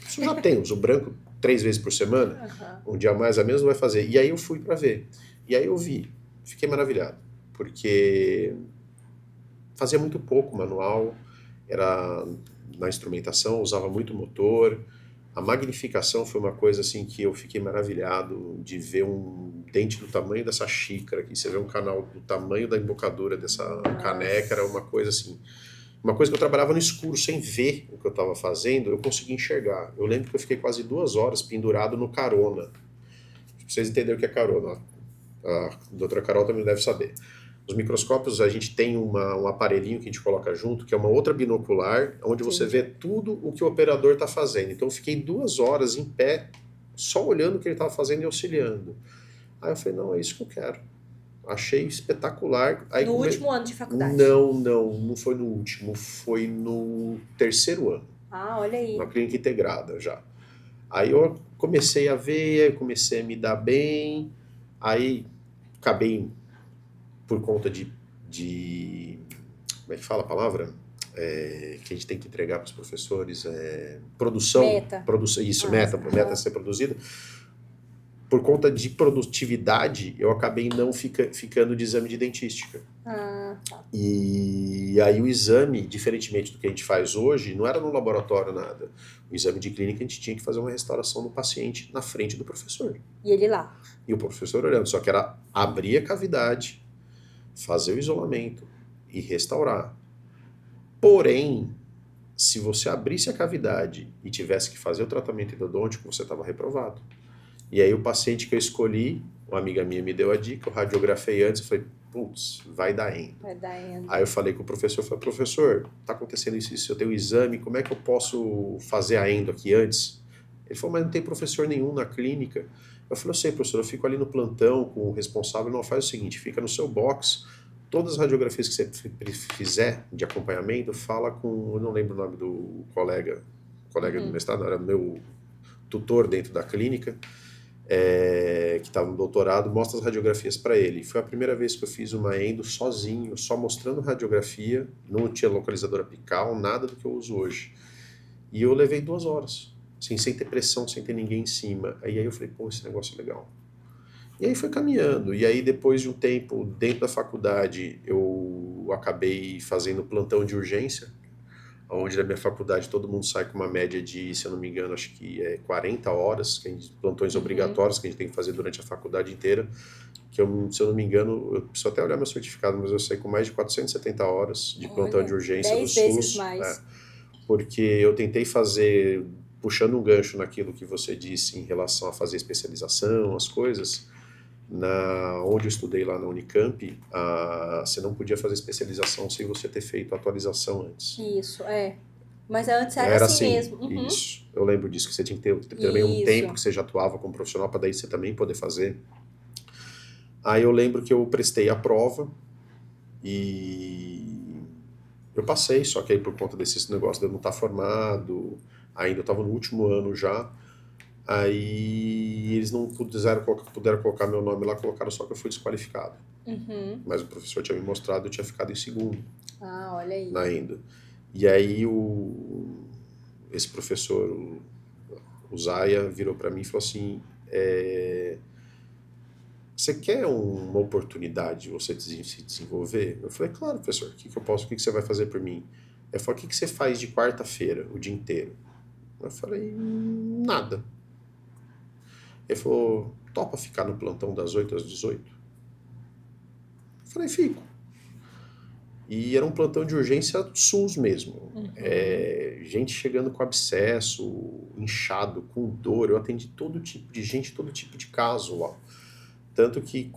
isso já tem, uso branco 3 vezes por semana, um dia a mais a menos não vai fazer. E aí eu fui para ver. E aí eu vi, fiquei maravilhado, porque fazia muito pouco manual, era na instrumentação, usava muito motor. A magnificação foi uma coisa assim que eu fiquei maravilhado de ver um dente do tamanho dessa xícara aqui, você vê um canal do tamanho da embocadura dessa caneca, era uma coisa assim, uma coisa que eu trabalhava no escuro sem ver o que eu estava fazendo, eu conseguia enxergar. Eu lembro que eu fiquei quase 2 horas pendurado no carona. Pra vocês entenderem o que é carona, a doutora Carol também deve saber. Os microscópios, a gente tem um aparelhinho que a gente coloca junto, que é uma outra binocular, onde você vê tudo o que o operador está fazendo. Então eu fiquei 2 horas em pé, só olhando o que ele estava fazendo e auxiliando. Aí eu falei, não, é isso que eu quero. Achei espetacular. Aí No último ano de faculdade. Não foi no último, foi no terceiro ano, Ah, olha aí. na clínica integrada já. Aí eu comecei a ver, comecei a me dar bem, aí acabei por conta de como é que fala a palavra? Que a gente tem que entregar para os professores, Meta. Isso, Ah, meta a ser produzida. Por conta de produtividade, eu acabei não ficando de exame de dentística. Ah, tá. E aí o exame, diferentemente do que a gente faz hoje, não era no laboratório nada. O exame de clínica a gente tinha que fazer uma restauração no paciente na frente do professor. E ele lá. E o professor olhando, só que era abrir a cavidade, fazer o isolamento e restaurar. Porém, se você abrisse a cavidade e tivesse que fazer o tratamento endodôntico, você estava reprovado. E aí o paciente que eu escolhi, uma amiga minha me deu a dica, eu radiografei antes, eu falei, putz, vai dar endo. Vai dar endo. Aí eu falei com o professor, professor, tá acontecendo isso, eu tenho um exame, como é que eu posso fazer a endo aqui antes? Ele falou, mas não tem professor nenhum na clínica. Eu falei, eu sei, professor, eu fico ali no plantão com o responsável, não, faz o seguinte, fica no seu box, todas as radiografias que você fizer de acompanhamento, fala com, eu não lembro o nome do colega do mestrado, era meu tutor dentro da clínica, que estava no doutorado, mostra as radiografias para ele. Foi a primeira vez que eu fiz uma endo sozinho, só mostrando radiografia, não tinha localizador apical, nada do que eu uso hoje. E eu levei 2 horas, assim, sem ter pressão, sem ter ninguém em cima. E aí eu falei, pô, esse negócio é legal. E aí foi caminhando. E aí depois de um tempo dentro da faculdade, eu acabei fazendo plantão de urgência, onde na minha faculdade todo mundo sai com uma média de, se eu não me engano, acho que 40 horas, plantões obrigatórios que a gente tem que fazer durante a faculdade inteira, que eu, se eu não me engano, eu preciso até olhar meu certificado, mas eu saí com mais de 470 horas de plantão de urgência do SUS. 10 vezes mais. Porque eu tentei fazer, puxando um gancho naquilo que você disse em relação a fazer especialização, as coisas, onde eu estudei lá na Unicamp, você não podia fazer especialização sem você ter feito a atualização antes. Isso, Mas antes era assim mesmo. Uhum. Isso, eu lembro disso, que você tinha que ter também um tempo que você já atuava como profissional para daí você também poder fazer. Aí eu lembro que eu prestei a prova e eu passei, só que aí por conta desses negócios de eu não estar formado, ainda eu estava no último ano já, aí eles não puderam colocar meu nome lá, colocaram só que eu fui desqualificado. Mas o professor tinha me mostrado, eu tinha ficado em segundo. Ah, olha aí. Ainda. E aí esse professor, o Zaya, virou para mim e falou assim, você quer uma oportunidade de você se desenvolver? Eu falei, claro, professor, o que que você vai fazer por mim? Ele falou, o que você faz de quarta-feira, o dia inteiro? Eu falei, nada. Ele falou, topa ficar no plantão das 8 às 18? Eu falei, fico. E era um plantão de urgência SUS mesmo. Gente chegando com abscesso, inchado, com dor. Eu atendi todo tipo de gente, todo tipo de caso lá. Tanto que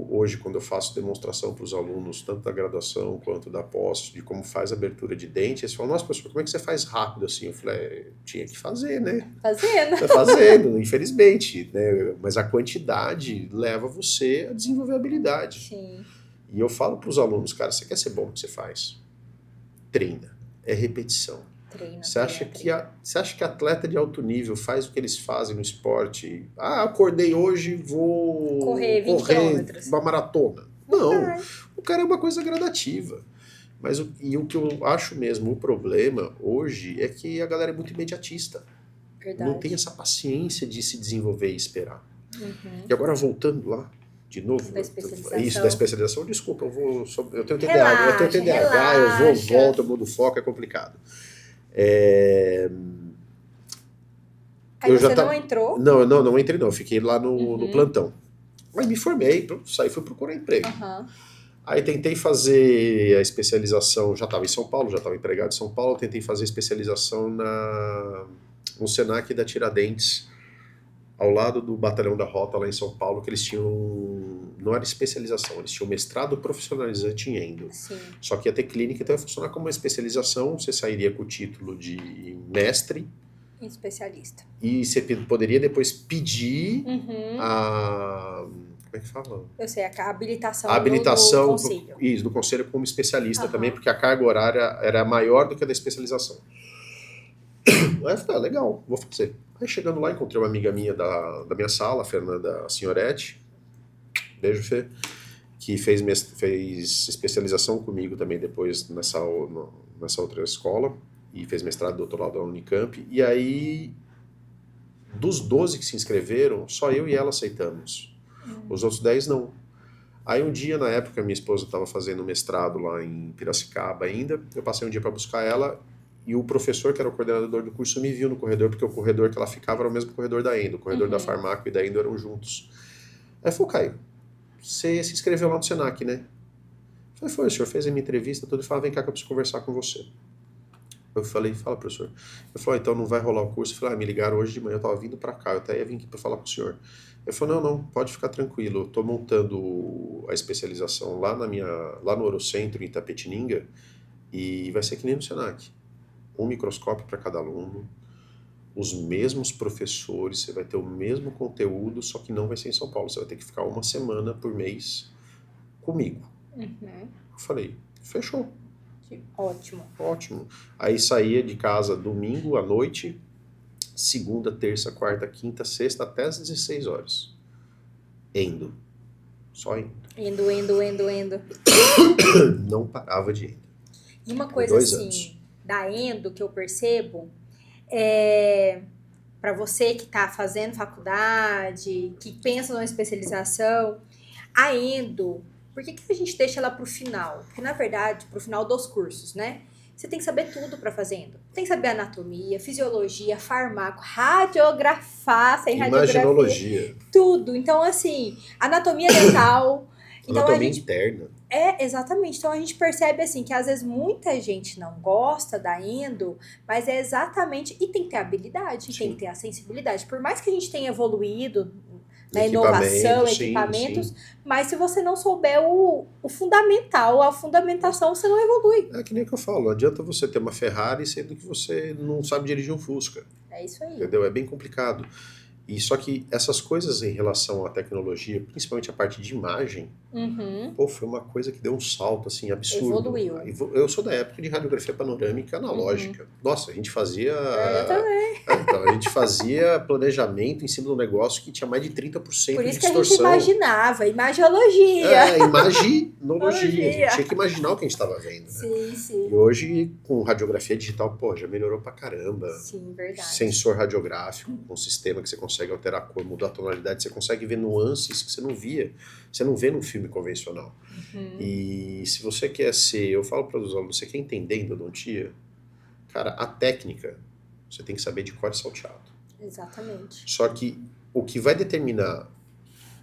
hoje, quando eu faço demonstração para os alunos, tanto da graduação quanto da pós, de como faz a abertura de dente, eles falam, nossa, professor, como é que você faz rápido assim? Eu falei, tinha que fazer, né? Fazendo, infelizmente, né? Mas a quantidade leva você a desenvolver habilidade. Sim. E eu falo para os alunos, cara, você quer ser bom no que você faz? Treina. É repetição. Você acha que atleta de alto nível faz o que eles fazem no esporte? Acordei hoje, vou correr 20 quilômetros. Uma maratona. Não, o cara é uma coisa gradativa. Mas o que eu acho mesmo, o problema hoje é que a galera é muito imediatista. Verdade. Não tem essa paciência de se desenvolver e esperar. E agora voltando lá, de novo, da especialização. Isso, da especialização, desculpa, eu tenho TDAH, eu volto, eu mudo foco, é complicado. Aí você não entrou? Não entrei não, eu fiquei lá no plantão. Aí me formei, saí, fui procurar emprego. Aí tentei fazer a especialização, já estava em São Paulo, já estava empregado em São Paulo, tentei fazer a especialização no Senac da Tiradentes, ao lado do Batalhão da Rota, lá em São Paulo, que eles tinham, não era especialização, eles tinham mestrado profissionalizante em endo. Sim. Só que ia ter clínica, então ia funcionar como uma especialização, você sairia com o título de mestre. Especialista. E você poderia depois pedir Como é que fala? Eu sei, a habilitação, A habilitação no conselho. Isso, do conselho como especialista Aham. também, porque a carga horária era maior do que a da especialização. Aí eu falei, legal, vou fazer. Aí chegando lá, encontrei uma amiga minha da minha sala, a Fernanda Signoretti, beijo, Fê, que fez especialização comigo também depois nessa outra escola, e fez mestrado e doutorado na Unicamp. E aí, dos 12 que se inscreveram, só eu e ela aceitamos. Os outros 10 não. Aí um dia, na época, minha esposa estava fazendo mestrado lá em Piracicaba ainda, eu passei um dia para buscar ela, e o professor, que era o coordenador do curso, me viu no corredor, porque o corredor que ela ficava era o mesmo corredor da Endo, o corredor da Farmaco e da Endo eram juntos. Aí falou, Caio, você se inscreveu lá no Senac, né? Eu falei, foi, o senhor fez a minha entrevista, tudo, e falou, vem cá que eu preciso conversar com você. Eu falei, fala, professor. Ele falou, então não vai rolar o curso? Eu falei, me ligaram hoje de manhã, eu tava vindo para cá, eu até ia vir aqui para falar com o senhor. Ele falou, não, pode ficar tranquilo, eu tô montando a especialização lá no Orocentro, em Itapetininga, e vai ser que nem no Senac. Um microscópio para cada aluno, os mesmos professores, você vai ter o mesmo conteúdo, só que não vai ser em São Paulo, você vai ter que ficar uma semana por mês comigo. Eu falei, fechou. Ótimo. Ótimo. Aí saía de casa domingo à noite, segunda, terça, quarta, quinta, sexta, até às 16 horas. Endo. Só indo. Endo. Não parava de endo. E uma coisa 2 assim, anos. da endo, que eu percebo, para você que está fazendo faculdade, que pensa numa especialização, a endo, por que a gente deixa ela pro final? Porque, na verdade, pro final dos cursos, né? Você tem que saber tudo para fazer endo. Tem que saber anatomia, fisiologia, farmaco, radiografar, sem radiografia. Imaginologia. Tudo. Então, assim, anatomia dental. Então, Anatomia interna. Exatamente. Então a gente percebe assim que às vezes muita gente não gosta da endo, mas é exatamente. E tem que ter habilidade, tem que ter a sensibilidade. Por mais que a gente tenha evoluído na inovação, equipamentos, mas se você não souber o fundamental, a fundamentação, você não evolui. É que nem que eu falo, não adianta você ter uma Ferrari sendo que você não sabe dirigir um Fusca. É isso aí. Entendeu? É bem complicado. E só que essas coisas em relação à tecnologia, principalmente a parte de imagem, foi uma coisa que deu um salto assim absurdo. Evoluiu. Eu sou da época de radiografia panorâmica analógica. Nossa, a gente fazia. Eu também. Então, a gente fazia planejamento em cima de um negócio que tinha mais de 30% de distorção. Por isso que a gente imaginava, imagiologia. Imaginologia. A gente tinha que imaginar o que a gente estava vendo. Né? Sim. E hoje, com radiografia digital, já melhorou pra caramba. Sim, verdade. Sensor radiográfico, um sistema que você consegue alterar a cor, mudar a tonalidade, você consegue ver nuances que você não via, você não vê num filme convencional. E se você quer eu falo para os alunos, você quer entender endodontia? Cara, a técnica, você tem que saber de cor e salteado. Exatamente. Só que o que vai determinar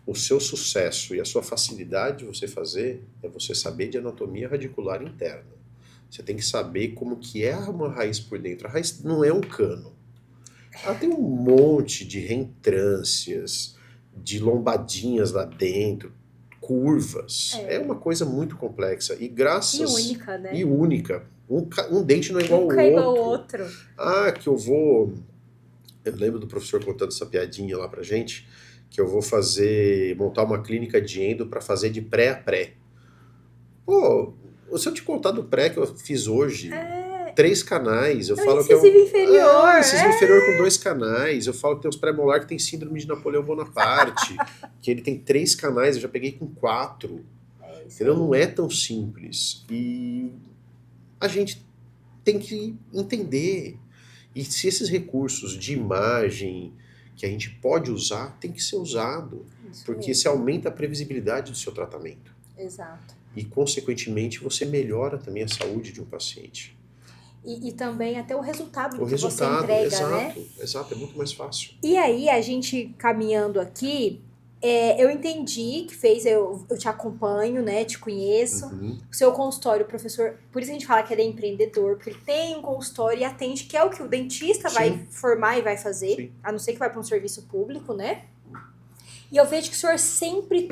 o seu sucesso e a sua facilidade de você fazer é você saber de anatomia radicular interna. Você tem que saber como que é uma raiz por dentro. A raiz não é um cano. Ela tem um monte de reentrâncias, de lombadinhas lá dentro, curvas. É uma coisa muito complexa. E única, né? E única. Um dente não é igual ao outro. Nunca é igual ao outro. Eu lembro do professor contando essa piadinha lá pra gente, que eu vou montar uma clínica de endo para fazer de pré a pré. Se eu te contar do pré que eu fiz hoje... 3 canais, eu falo que é incisivo inferior. Incisivo inferior com 2 canais. Eu falo que tem os pré-molar que tem síndrome de Napoleão Bonaparte, que ele tem 3 canais, eu já peguei com 4. Entendeu? Não é tão simples. E a gente tem que entender. E se esses recursos de imagem que a gente pode usar, tem que ser usado. Porque se aumenta a previsibilidade do seu tratamento. Exato. E, consequentemente, você melhora também a saúde de um paciente. E também até o resultado que você entrega, né? Exato, é muito mais fácil. E aí, a gente caminhando aqui, eu entendi que eu te acompanho, né? Te conheço. O seu consultório, professor, por isso a gente fala que ele é empreendedor, porque ele tem um consultório e atende, que é o que o dentista vai formar e vai fazer, a não ser que vai para um serviço público, né? E eu vejo que o senhor você sempre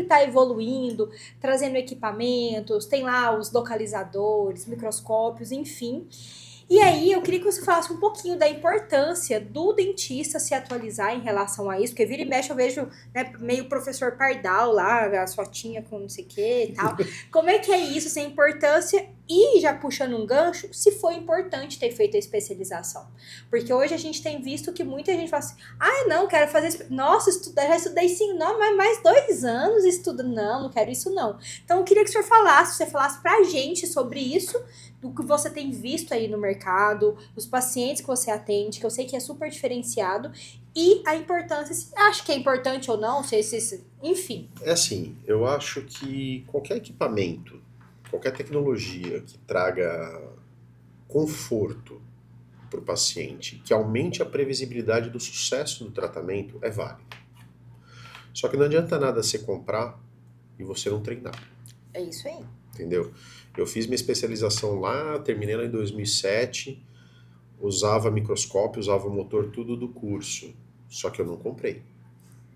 tá evoluindo, trazendo equipamentos, tem lá os localizadores, microscópios, enfim. E aí, eu queria que você falasse um pouquinho da importância do dentista se atualizar em relação a isso, porque vira e mexe eu vejo, né, meio professor Pardal lá, as fotinhas com não sei o que e tal. Como é que é isso, essa importância? E já puxando um gancho, se foi importante ter feito a especialização. Porque hoje a gente tem visto que muita gente fala assim, ah, não, quero fazer... Nossa, já estudei sim, não, mas mais 2 anos estudo. Não, não quero isso não. Então, eu queria que o senhor falasse, você falasse pra gente sobre isso, do que você tem visto aí no mercado, os pacientes que você atende, que eu sei que é super diferenciado, e a importância, se acha que é importante ou não, enfim. É assim, eu acho que qualquer equipamento, qualquer tecnologia que traga conforto para o paciente, que aumente a previsibilidade do sucesso do tratamento, é válido. Só que não adianta nada você comprar e você não treinar. É isso aí. Entendeu? Eu fiz minha especialização lá, terminei lá em 2007, usava microscópio, usava motor, tudo do curso. Só que eu não comprei.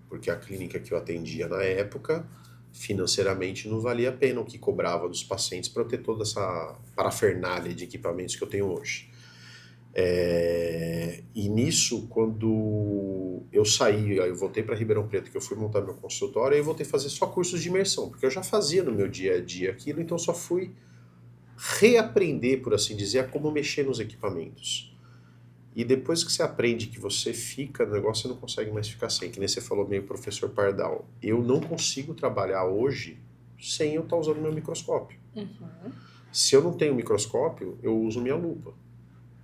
Porque a clínica que eu atendia na época, financeiramente, não valia a pena o que cobrava dos pacientes para eu ter toda essa parafernália de equipamentos que eu tenho hoje. E nisso, quando eu saí, eu voltei para Ribeirão Preto, que eu fui montar meu consultório, aí eu voltei a fazer só cursos de imersão, porque eu já fazia no meu dia a dia aquilo, então eu só fui reaprender, por assim dizer, a como mexer nos equipamentos. E depois que você aprende que você fica no negócio, você não consegue mais ficar sem. Que nem você falou meio professor Pardal. Eu não consigo trabalhar hoje sem eu estar usando meu microscópio. Uhum. Se eu não tenho microscópio, eu uso minha lupa.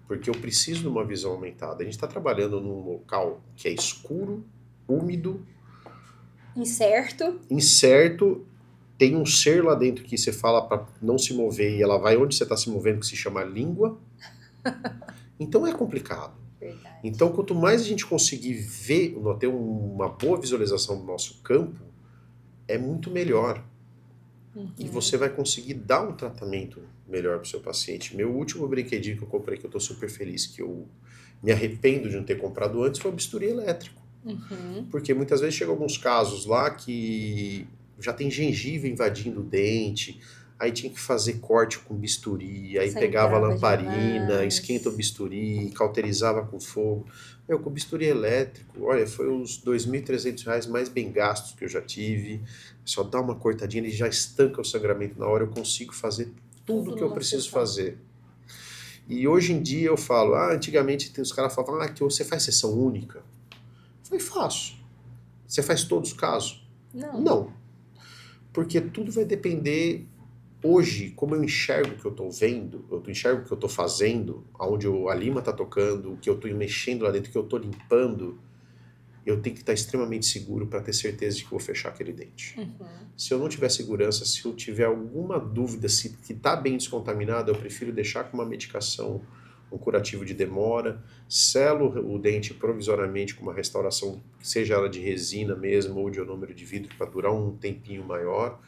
Porque eu preciso de uma visão aumentada. A gente está trabalhando num local que é escuro, úmido, incerto. Tem um ser lá dentro que você fala para não se mover e ela vai onde você está se movendo, que se chama língua. Então é complicado. Verdade. Então, quanto mais a gente conseguir ver, ter uma boa visualização do nosso campo, é muito melhor. E você vai conseguir dar um tratamento melhor para o seu paciente. Meu último brinquedinho que eu comprei, que eu estou super feliz, que eu me arrependo de não ter comprado antes, foi um bisturi elétrico. Porque muitas vezes chegam alguns casos lá que já tem gengiva invadindo o dente, aí tinha que fazer corte com bisturi, aí pegava a lamparina, esquenta o bisturi, cauterizava com fogo. Com o bisturi elétrico, olha, foi os R$2.300 mais bem gastos que eu já tive. Só dá uma cortadinha, ele já estanca o sangramento na hora, eu consigo fazer tudo que eu preciso fazer. E hoje em dia eu falo, antigamente os caras falavam, que você faz sessão única. Eu falei, faço. Você faz todos os casos? Não. Porque tudo vai depender. Hoje, como eu enxergo o que eu estou vendo, eu enxergo o que eu estou fazendo, aonde a lima está tocando, o que eu estou mexendo lá dentro, o que eu estou limpando, eu tenho que estar extremamente seguro para ter certeza de que eu vou fechar aquele dente. Se eu não tiver segurança, se eu tiver alguma dúvida se que está bem descontaminado, eu prefiro deixar com uma medicação, um curativo de demora, selo o dente provisoriamente com uma restauração, seja ela de resina mesmo ou de ionômero de vidro, para durar um tempinho maior,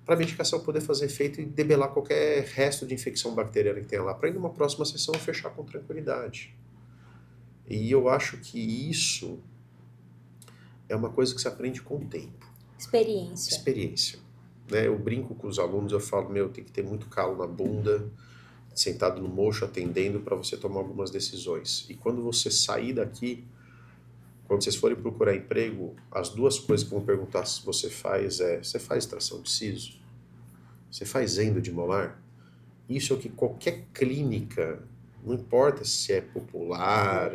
para a medicação poder fazer efeito e debelar qualquer resto de infecção bacteriana que tenha lá, para ir numa próxima sessão fechar com tranquilidade. E eu acho que isso é uma coisa que se aprende com o tempo. Experiência. Né? Eu brinco com os alunos, eu falo, tem que ter muito calo na bunda, sentado no mocho, atendendo, para você tomar algumas decisões. E quando você sair daqui, quando vocês forem procurar emprego, as 2 coisas que vão perguntar se você faz você faz extração de siso? Você faz endo de molar? Isso é o que qualquer clínica, não importa se é popular,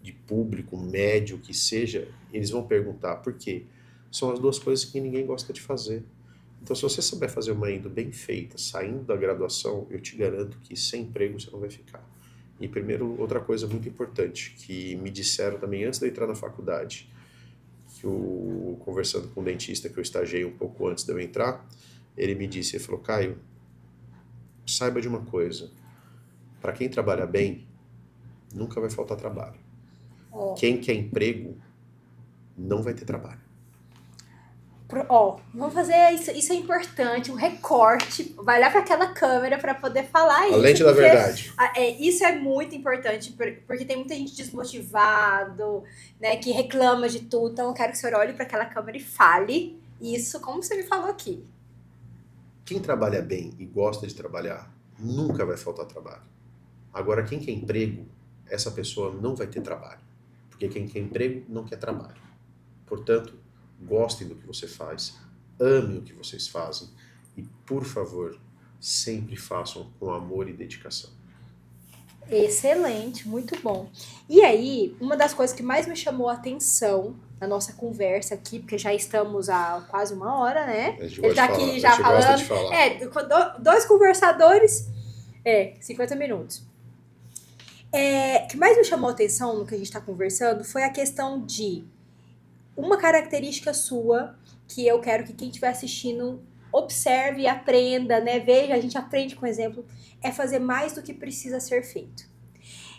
de público, médio, que seja, eles vão perguntar. Por quê? São as 2 coisas que ninguém gosta de fazer. Então, se você souber fazer uma endo bem feita, saindo da graduação, eu te garanto que sem emprego você não vai ficar. E primeiro, outra coisa muito importante, que me disseram também antes de eu entrar na faculdade, que conversando com um dentista que eu estagiei um pouco antes de eu entrar, ele me disse, ele falou, Caio, saiba de uma coisa, para quem trabalha bem, nunca vai faltar trabalho. Quem quer emprego, não vai ter trabalho. Vamos fazer isso é importante, um recorte, vai lá para aquela câmera para poder falar isso. A lente da verdade. Isso é muito importante, porque tem muita gente desmotivado, né, que reclama de tudo, então eu quero que o senhor olhe para aquela câmera e fale isso, como você me falou aqui. Quem trabalha bem e gosta de trabalhar, nunca vai faltar trabalho. Agora, quem quer emprego, essa pessoa não vai ter trabalho. Porque quem quer emprego não quer trabalho. Portanto, gostem do que você faz, amem o que vocês fazem e, por favor, sempre façam com amor e dedicação. Excelente, muito bom. E aí, uma das coisas que mais me chamou a atenção na nossa conversa aqui, porque já estamos há quase 1 hora, né? A gente Ele tá gosta de aqui falar, já a gente gosta falando. de falar. Dois conversadores, 50 minutos. O que mais me chamou a atenção no que a gente está conversando foi a questão de uma característica sua que eu quero que quem estiver assistindo observe e aprenda, né? Veja, a gente aprende com exemplo, é fazer mais do que precisa ser feito.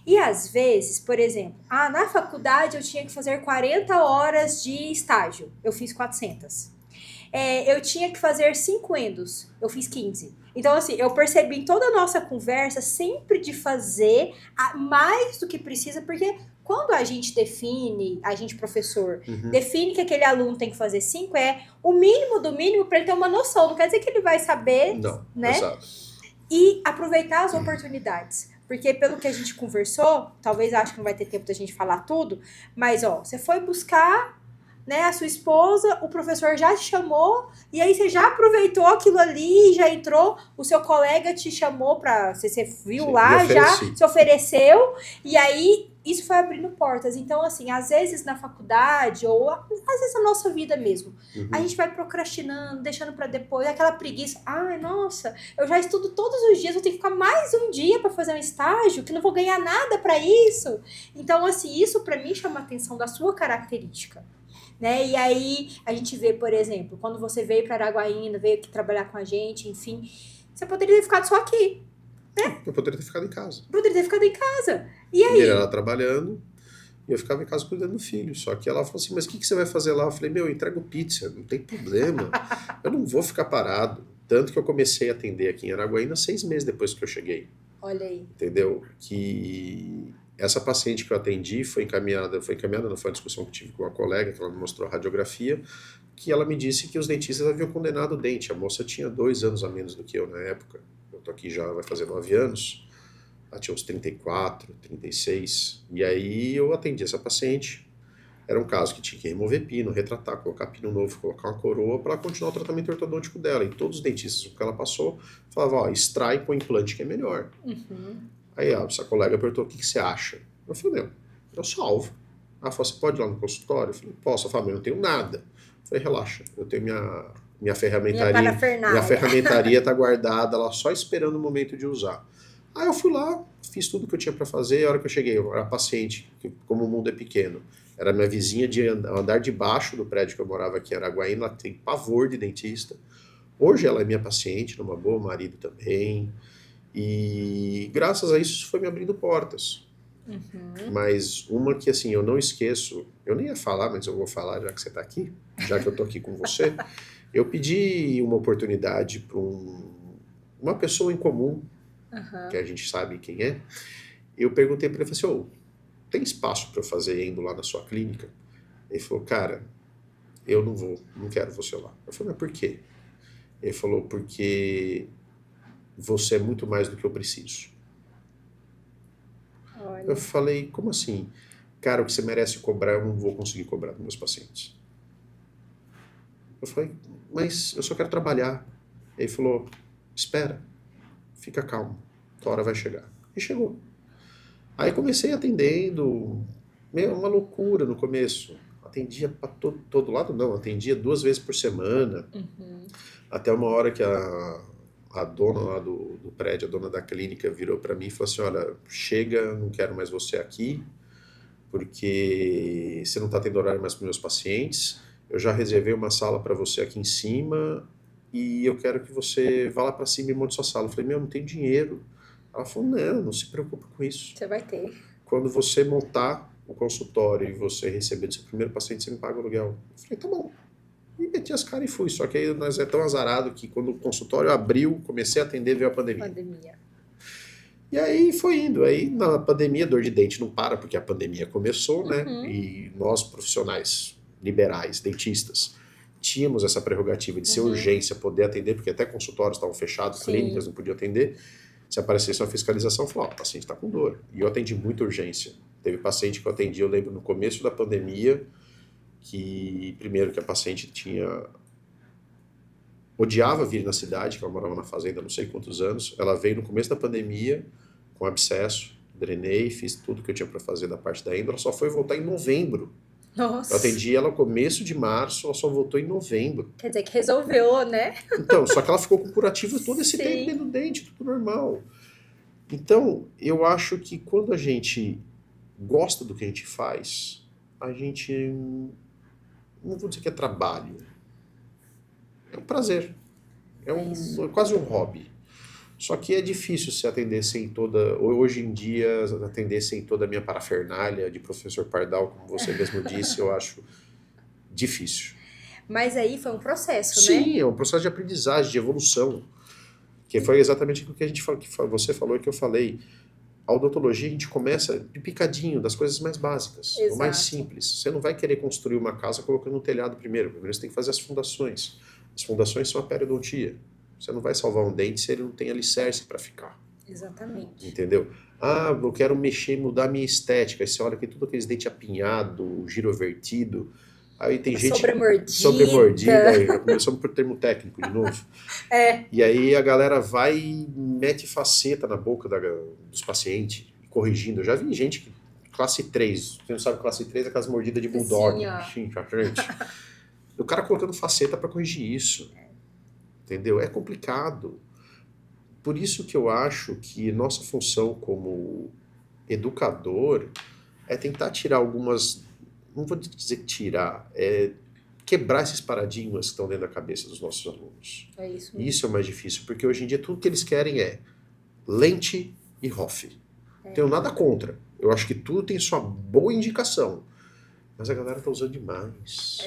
E às vezes, por exemplo, na faculdade eu tinha que fazer 40 horas de estágio, eu fiz 400. Eu tinha que fazer 5 endos, eu fiz 15. Então, assim, eu percebi em toda a nossa conversa sempre de fazer mais do que precisa, porque quando a gente define, a gente professor, define que aquele aluno tem que fazer 5, é o mínimo do mínimo para ele ter uma noção. Não quer dizer que ele vai saber, Não, né? exato. E aproveitar as oportunidades. Porque pelo que a gente conversou, talvez acho que não vai ter tempo da gente falar tudo, mas você foi buscar, né, a sua esposa, o professor já te chamou, e aí você já aproveitou aquilo ali, já entrou, o seu colega te chamou pra, você viu Sim, lá, me já ofereci. se ofereceu, e aí isso foi abrindo portas. Então, assim, às vezes na faculdade, ou às vezes na nossa vida mesmo, a gente vai procrastinando, deixando pra depois, aquela preguiça, ai, nossa, eu já estudo todos os dias, vou ter que ficar mais um dia pra fazer um estágio, que não vou ganhar nada pra isso. Então, assim, isso pra mim chama a atenção da sua característica. Né? E aí a gente vê, por exemplo, quando você veio para Araguaína, veio aqui trabalhar com a gente, enfim, você poderia ter ficado só aqui, né? Eu poderia ter ficado em casa. Poderia ter ficado em casa. E aí? Ela trabalhando, e eu ficava em casa cuidando do filho. Só que ela falou assim, mas o que você vai fazer lá? Eu falei, eu entrego pizza, não tem problema. Eu não vou ficar parado. Tanto que eu comecei a atender aqui em Araguaína 6 meses depois que eu cheguei. Olha aí. Entendeu? Que essa paciente que eu atendi foi encaminhada, não foi uma discussão que tive com uma colega, que ela me mostrou a radiografia, que ela me disse que os dentistas haviam condenado o dente. A moça tinha 2 anos a menos do que eu na época. Eu tô aqui já vai fazer 9 anos. Ela tinha uns 34, 36. E aí eu atendi essa paciente. Era um caso que tinha que remover pino, retratar, colocar pino novo, colocar uma coroa para continuar o tratamento ortodôntico dela. E todos os dentistas que ela passou falavam, extrai e põe implante que é melhor. Aí essa colega perguntou, o que você acha? Eu falei, eu salvo. Ela falou, você pode ir lá no consultório? Eu falei, posso. Eu falei, mas eu não tenho nada. Eu falei, relaxa, eu tenho minha ferramentaria. Minha ferramentaria tá guardada lá, só esperando o momento de usar. Aí eu fui lá, fiz tudo que eu tinha para fazer, a hora que eu cheguei, eu era paciente, como o mundo é pequeno. Era minha vizinha de andar de baixo do prédio que eu morava aqui em Araguaína, ela tem pavor de dentista. Hoje ela é minha paciente, numa boa, o marido também. E graças a isso foi me abrindo portas. Mas uma que assim, eu não esqueço, eu nem ia falar, mas eu vou falar já que você está aqui, já que eu estou aqui com você. Eu pedi uma oportunidade para uma pessoa em comum, que a gente sabe quem é. Eu perguntei para ele, falei assim, tem espaço para eu fazer endo lá na sua clínica? Ele falou, cara, eu não quero você lá. Eu falei, mas por quê? Ele falou, porque você é muito mais do que eu preciso. Olha. Eu falei, como assim? Cara, o que você merece cobrar, eu não vou conseguir cobrar dos meus pacientes. Eu falei, mas eu só quero trabalhar. Ele falou, espera, fica calmo, a hora vai chegar. E chegou. Aí comecei atendendo, uma loucura no começo. Atendia para todo lado, não, atendia 2 vezes por semana. Até uma hora que a dona lá do prédio, a dona da clínica, virou para mim e falou assim, olha, chega, não quero mais você aqui, porque você não está tendo horário mais para meus pacientes, eu já reservei uma sala para você aqui em cima e eu quero que você vá lá para cima e monte sua sala. Eu falei, não tenho dinheiro. Ela falou, não se preocupe com isso. Você vai ter. Quando você montar o consultório e você receber do seu primeiro paciente, você me paga o aluguel. Eu falei, tá bom. E meti as caras e fui. Só que aí nós é tão azarado que quando o consultório abriu, comecei a atender, veio a pandemia. E aí foi indo. Aí na pandemia, dor de dente não para, porque a pandemia começou, né? E nós, profissionais liberais, dentistas, tínhamos essa prerrogativa de ser urgência, poder atender, porque até consultórios estavam fechados, clínicas não podiam atender. Se aparecesse uma fiscalização, eu falava, o paciente está com dor. E eu atendi muita urgência. Teve paciente que eu atendi, eu lembro no começo da pandemia, que primeiro que a paciente odiava vir na cidade, que ela morava na fazenda há não sei quantos anos. Ela veio no começo da pandemia com abscesso, drenei, fiz tudo que eu tinha para fazer da parte da endo, ela só foi voltar em novembro. Nossa. Eu atendi ela no começo de março, ela só voltou em novembro. Quer dizer que resolveu, né? Então, só que ela ficou com curativo todo esse Sim. tempo dentro do dente, tudo normal. Então, eu acho que quando a gente gosta do que a gente faz, a gente, não vou dizer que é trabalho, é um prazer, é quase um hobby. Só que é difícil se atender sem toda, hoje em dia, atender sem toda a minha parafernália de professor Pardal, como você mesmo disse, eu acho difícil. Mas aí foi um processo, né? Sim, é um processo de aprendizagem, de evolução, que foi exatamente aquilo que a gente falou, que você falou e que eu falei. A odontologia a gente começa de picadinho, das coisas mais básicas, Exato. o mais simples. Você não vai querer construir uma casa colocando um telhado primeiro você tem que fazer as fundações. As fundações são a periodontia. Você não vai salvar um dente se ele não tem alicerce para ficar. Exatamente. Entendeu? Ah, eu quero mexer, mudar minha estética. Aí você olha aqui tudo aqueles dentes apinhado, girovertido. Aí tem gente... Sobremordida. Aí já começamos por termo técnico de novo. E aí a galera vai e mete faceta na boca dos pacientes, corrigindo. Eu já vi gente que... Classe 3. Você não sabe, classe 3 é aquelas mordidas de bulldog. Sim, gente. O cara colocando faceta para corrigir isso. Entendeu? É complicado. Por isso que eu acho que nossa função como educador é tentar tirar algumas... Não vou dizer tirar, é quebrar esses paradigmas que estão dentro da cabeça dos nossos alunos. É isso mesmo. Isso é o mais difícil, porque hoje em dia tudo que eles querem é lente e ROF. Não tenho nada contra. Eu acho que tudo tem sua boa indicação. Mas a galera tá usando demais.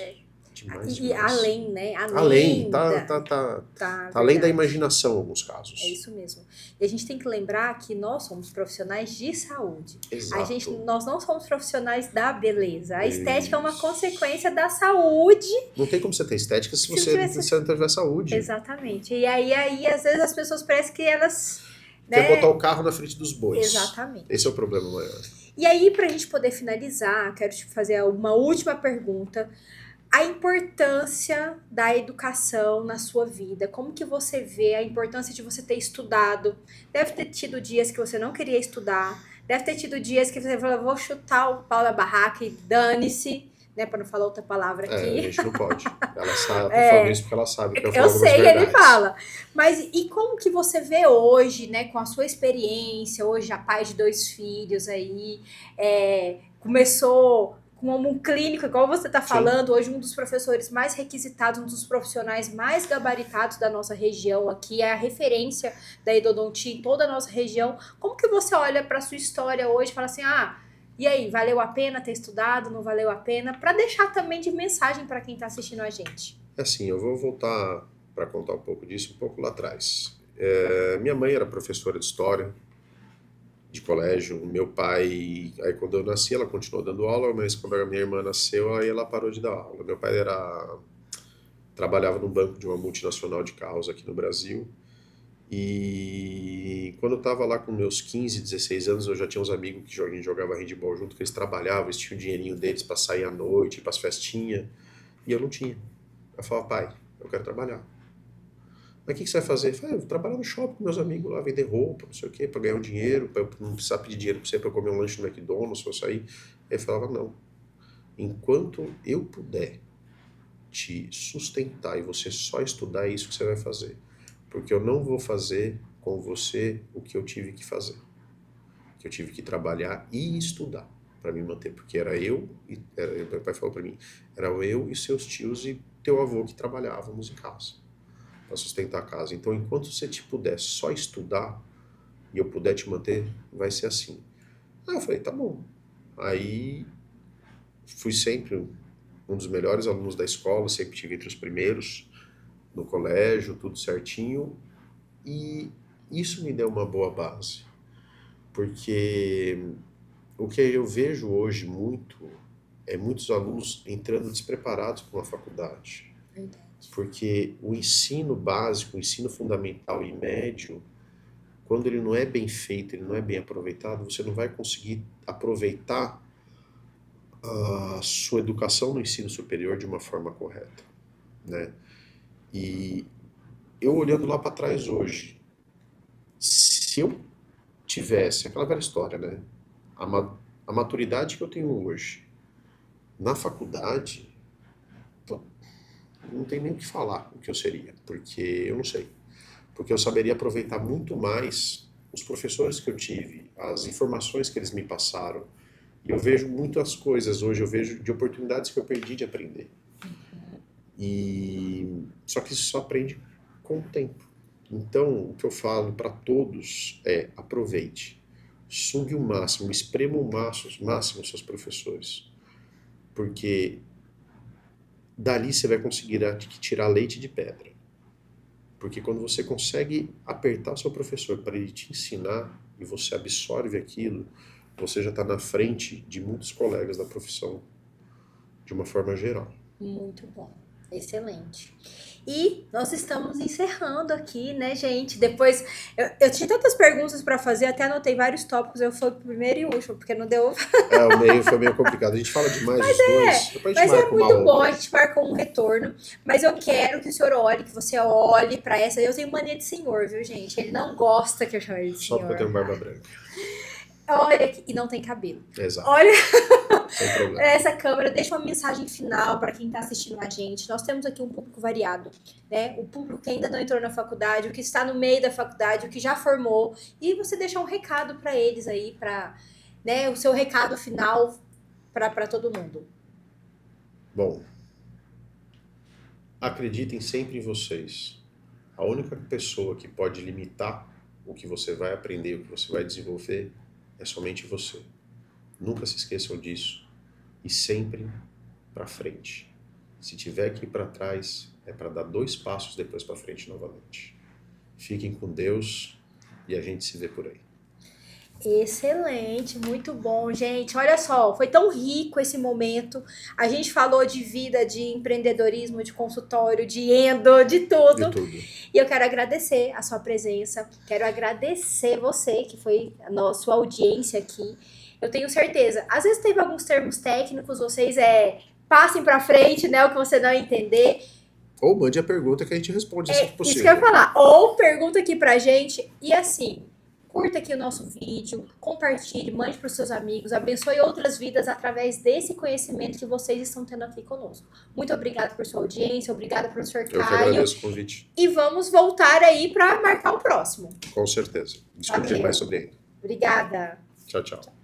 Demais. Além, né? Além. Tá além da imaginação em alguns casos. É isso mesmo. E a gente tem que lembrar que nós somos profissionais de saúde. Exato. Nós não somos profissionais da beleza. A estética é uma consequência da saúde. Não tem como você ter estética se você não tiver saúde. Exatamente. E aí, às vezes, as pessoas parecem que elas... Quer botar o carro na frente dos bois. Exatamente. Esse é o problema maior. E aí, pra gente poder finalizar, quero te fazer uma última pergunta. A importância da educação na sua vida. Como que você vê a importância de você ter estudado? Deve ter tido dias que você não queria estudar. Deve ter tido dias que você falou, vou chutar o pau da barraca e dane-se, né? Para não falar outra palavra aqui. A gente não pode. Ela sabe, falando isso porque ela sabe que eu falo Eu sei, verdades. ele fala. Mas e como que você vê hoje, né? Com a sua experiência, hoje já pai de 2 filhos aí, começou... como um clínico, igual você está falando, hoje um dos professores mais requisitados, um dos profissionais mais gabaritados da nossa região aqui, é a referência da endodontia em toda a nossa região. Como que você olha para a sua história hoje e fala assim, e aí, valeu a pena ter estudado, não valeu a pena? Para deixar também de mensagem para quem está assistindo a gente. Assim, eu vou voltar para contar um pouco disso, um pouco lá atrás. Minha mãe era professora de história, de colégio. Meu pai, aí quando eu nasci, ela continuou dando aula, mas quando a minha irmã nasceu, aí ela parou de dar aula. Meu pai trabalhava no banco de uma multinacional de carros aqui no Brasil. E quando eu estava lá com meus 15, 16 anos, eu já tinha uns amigos que a gente jogava handball junto, que eles trabalhavam, eles tinham o dinheirinho deles para sair à noite, para as festinhas, e eu não tinha. Eu falava, pai, eu quero trabalhar. Mas o que você vai fazer? Eu falei, eu vou trabalhar no shopping com meus amigos lá, vender roupa, não sei o quê, para ganhar um dinheiro, para eu não precisar pedir dinheiro para você para comer um lanche no McDonald's, se eu sair. Aí eu falava, não. Enquanto eu puder te sustentar e você só estudar, é isso que você vai fazer. Porque eu não vou fazer com você o que eu tive que fazer. Que eu tive que trabalhar e estudar para me manter. Porque meu pai falou para mim, era eu e seus tios e teu avô que trabalhávamos em casa para sustentar a casa. Então, enquanto você te puder só estudar e eu puder te manter, vai ser assim. Aí eu falei, tá bom. Aí fui sempre um dos melhores alunos da escola, sempre tive entre os primeiros no colégio, tudo certinho. E isso me deu uma boa base. Porque o que eu vejo hoje muito é muitos alunos entrando despreparados para uma faculdade. Porque o ensino básico, o ensino fundamental e médio, quando ele não é bem feito, ele não é bem aproveitado, você não vai conseguir aproveitar a sua educação no ensino superior de uma forma correta, né? E eu olhando lá para trás hoje, se eu tivesse aquela velha história, né? A maturidade que eu tenho hoje na faculdade, pô, não tem nem o que falar o que eu seria, porque eu não sei. Porque eu saberia aproveitar muito mais os professores que eu tive, as informações que eles me passaram. E eu vejo muitas coisas hoje, eu vejo de oportunidades que eu perdi de aprender. E só que isso só aprende com o tempo. Então, o que eu falo para todos é aproveite. Sugue o máximo, esprema o máximo os seus professores. Porque dali você vai conseguir tirar leite de pedra. Porque quando você consegue apertar o seu professor para ele te ensinar e você absorve aquilo, você já está na frente de muitos colegas da profissão de uma forma geral. Muito bom. Excelente. E nós estamos encerrando aqui, né, gente? Depois, eu tinha tantas perguntas para fazer, até anotei vários tópicos, eu fui o primeiro e o último, porque não deu. O meio foi meio complicado. A gente fala demais dos dois, depois a gente marca uma muito bom, outra. a gente marca um retorno. Mas eu quero que o senhor olhe, que você olhe para essa. Eu tenho mania de senhor, viu, gente? Ele não gosta que eu chame ele de Só senhor. porque eu tenho barba branca. Olha aqui, e não tem cabelo. Exato. Olha Sem problema. essa câmera, deixa uma mensagem final para quem está assistindo a gente. Nós temos aqui um público variado, né? O público que ainda não entrou na faculdade, o que está no meio da faculdade, o que já formou. E você deixa um recado para eles aí, para, né, o seu recado final para todo mundo. Bom, acreditem sempre em vocês. A única pessoa que pode limitar o que você vai aprender, o que você vai desenvolver, é somente você. Nunca se esqueçam disso. E sempre para frente. Se tiver que ir para trás, é para dar 2 passos depois para frente novamente. Fiquem com Deus e a gente se vê por aí. Excelente, muito bom, gente. Olha só, foi tão rico esse momento. A gente falou de vida, de empreendedorismo, de consultório, de endo, de tudo. De tudo. E eu quero agradecer a sua presença. Quero agradecer você, que foi a sua audiência aqui. Eu tenho certeza. Às vezes teve alguns termos técnicos, vocês passem para frente, né? O que você não entender. Ou mande a pergunta que a gente responde, se possível. Isso que eu ia falar. Ou pergunta aqui pra gente. E assim, curta aqui o nosso vídeo, compartilhe, mande para os seus amigos, abençoe outras vidas através desse conhecimento que vocês estão tendo aqui conosco. Muito obrigada por sua audiência, obrigada por Sr. Caio. Eu que agradeço o convite. E vamos voltar aí para marcar o próximo. Com certeza. Discutir mais sobre ele. Obrigada. Tchau, tchau.